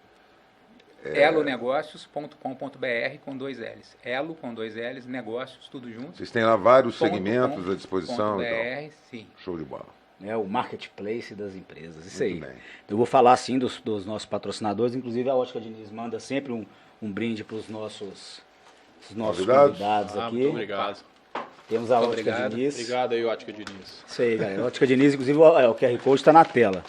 elonegócios.com.br com 2 L's. Elo com 2 L's, negócios, tudo junto. Vocês têm lá vários segmentos à disposição. .br, sim. Show de bola. É o marketplace das empresas, isso Muito aí. bem. Eu vou falar assim dos nossos patrocinadores, inclusive a Ótica Diniz manda sempre um brinde para os nossos convidados aqui. Muito obrigado. Temos a Muito Ótica Diniz. Obrigado aí, Ótica Diniz. Isso aí, galera. A Ótica Diniz, inclusive o QR Code está na tela.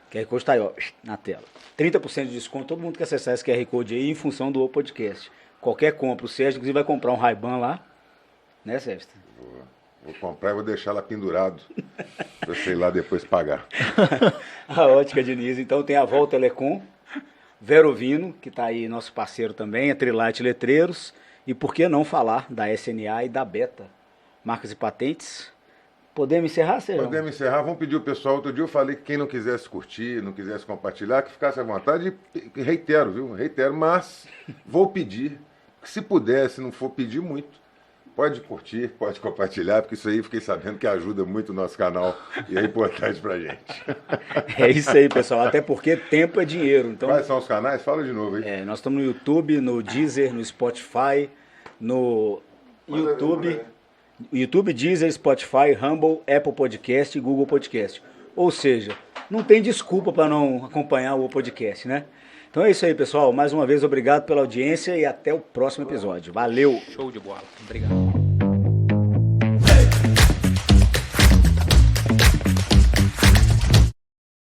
O QR Code está aí, ó, na tela. 30% de desconto, todo mundo que acessar esse QR Code aí em função do podcast. Qualquer compra, o Sérgio inclusive vai comprar um Ray-Ban lá, né, Sérgio? Vou comprar e vou deixar lá pendurado para você ir lá depois pagar. A Ótica Diniz, então tem a Vol Telecom, Verovino, que está aí nosso parceiro também, a Trilite Letreiros, e por que não falar da SNA e da Beta, marcas e patentes. Podemos encerrar, Sérgio? Podemos encerrar, vamos pedir o pessoal. Outro dia eu falei que quem não quisesse curtir, não quisesse compartilhar, que ficasse à vontade. E reitero, viu? Reitero, mas vou pedir, que se puder, se não for pedir muito, pode curtir, pode compartilhar, porque isso aí fiquei sabendo que ajuda muito o nosso canal e é importante pra gente. É isso aí, pessoal. Até porque tempo é dinheiro. Então, Quais são os canais? Fala de novo aí. nós estamos no YouTube, no Deezer, no Spotify, no YouTube, Deezer, Spotify, Rumble, Apple Podcast e Google Podcast. Ou seja, não tem desculpa para não acompanhar o podcast, né? Então é isso aí, pessoal. Mais uma vez, obrigado pela audiência e até o próximo episódio. Valeu! Show de bola. Obrigado.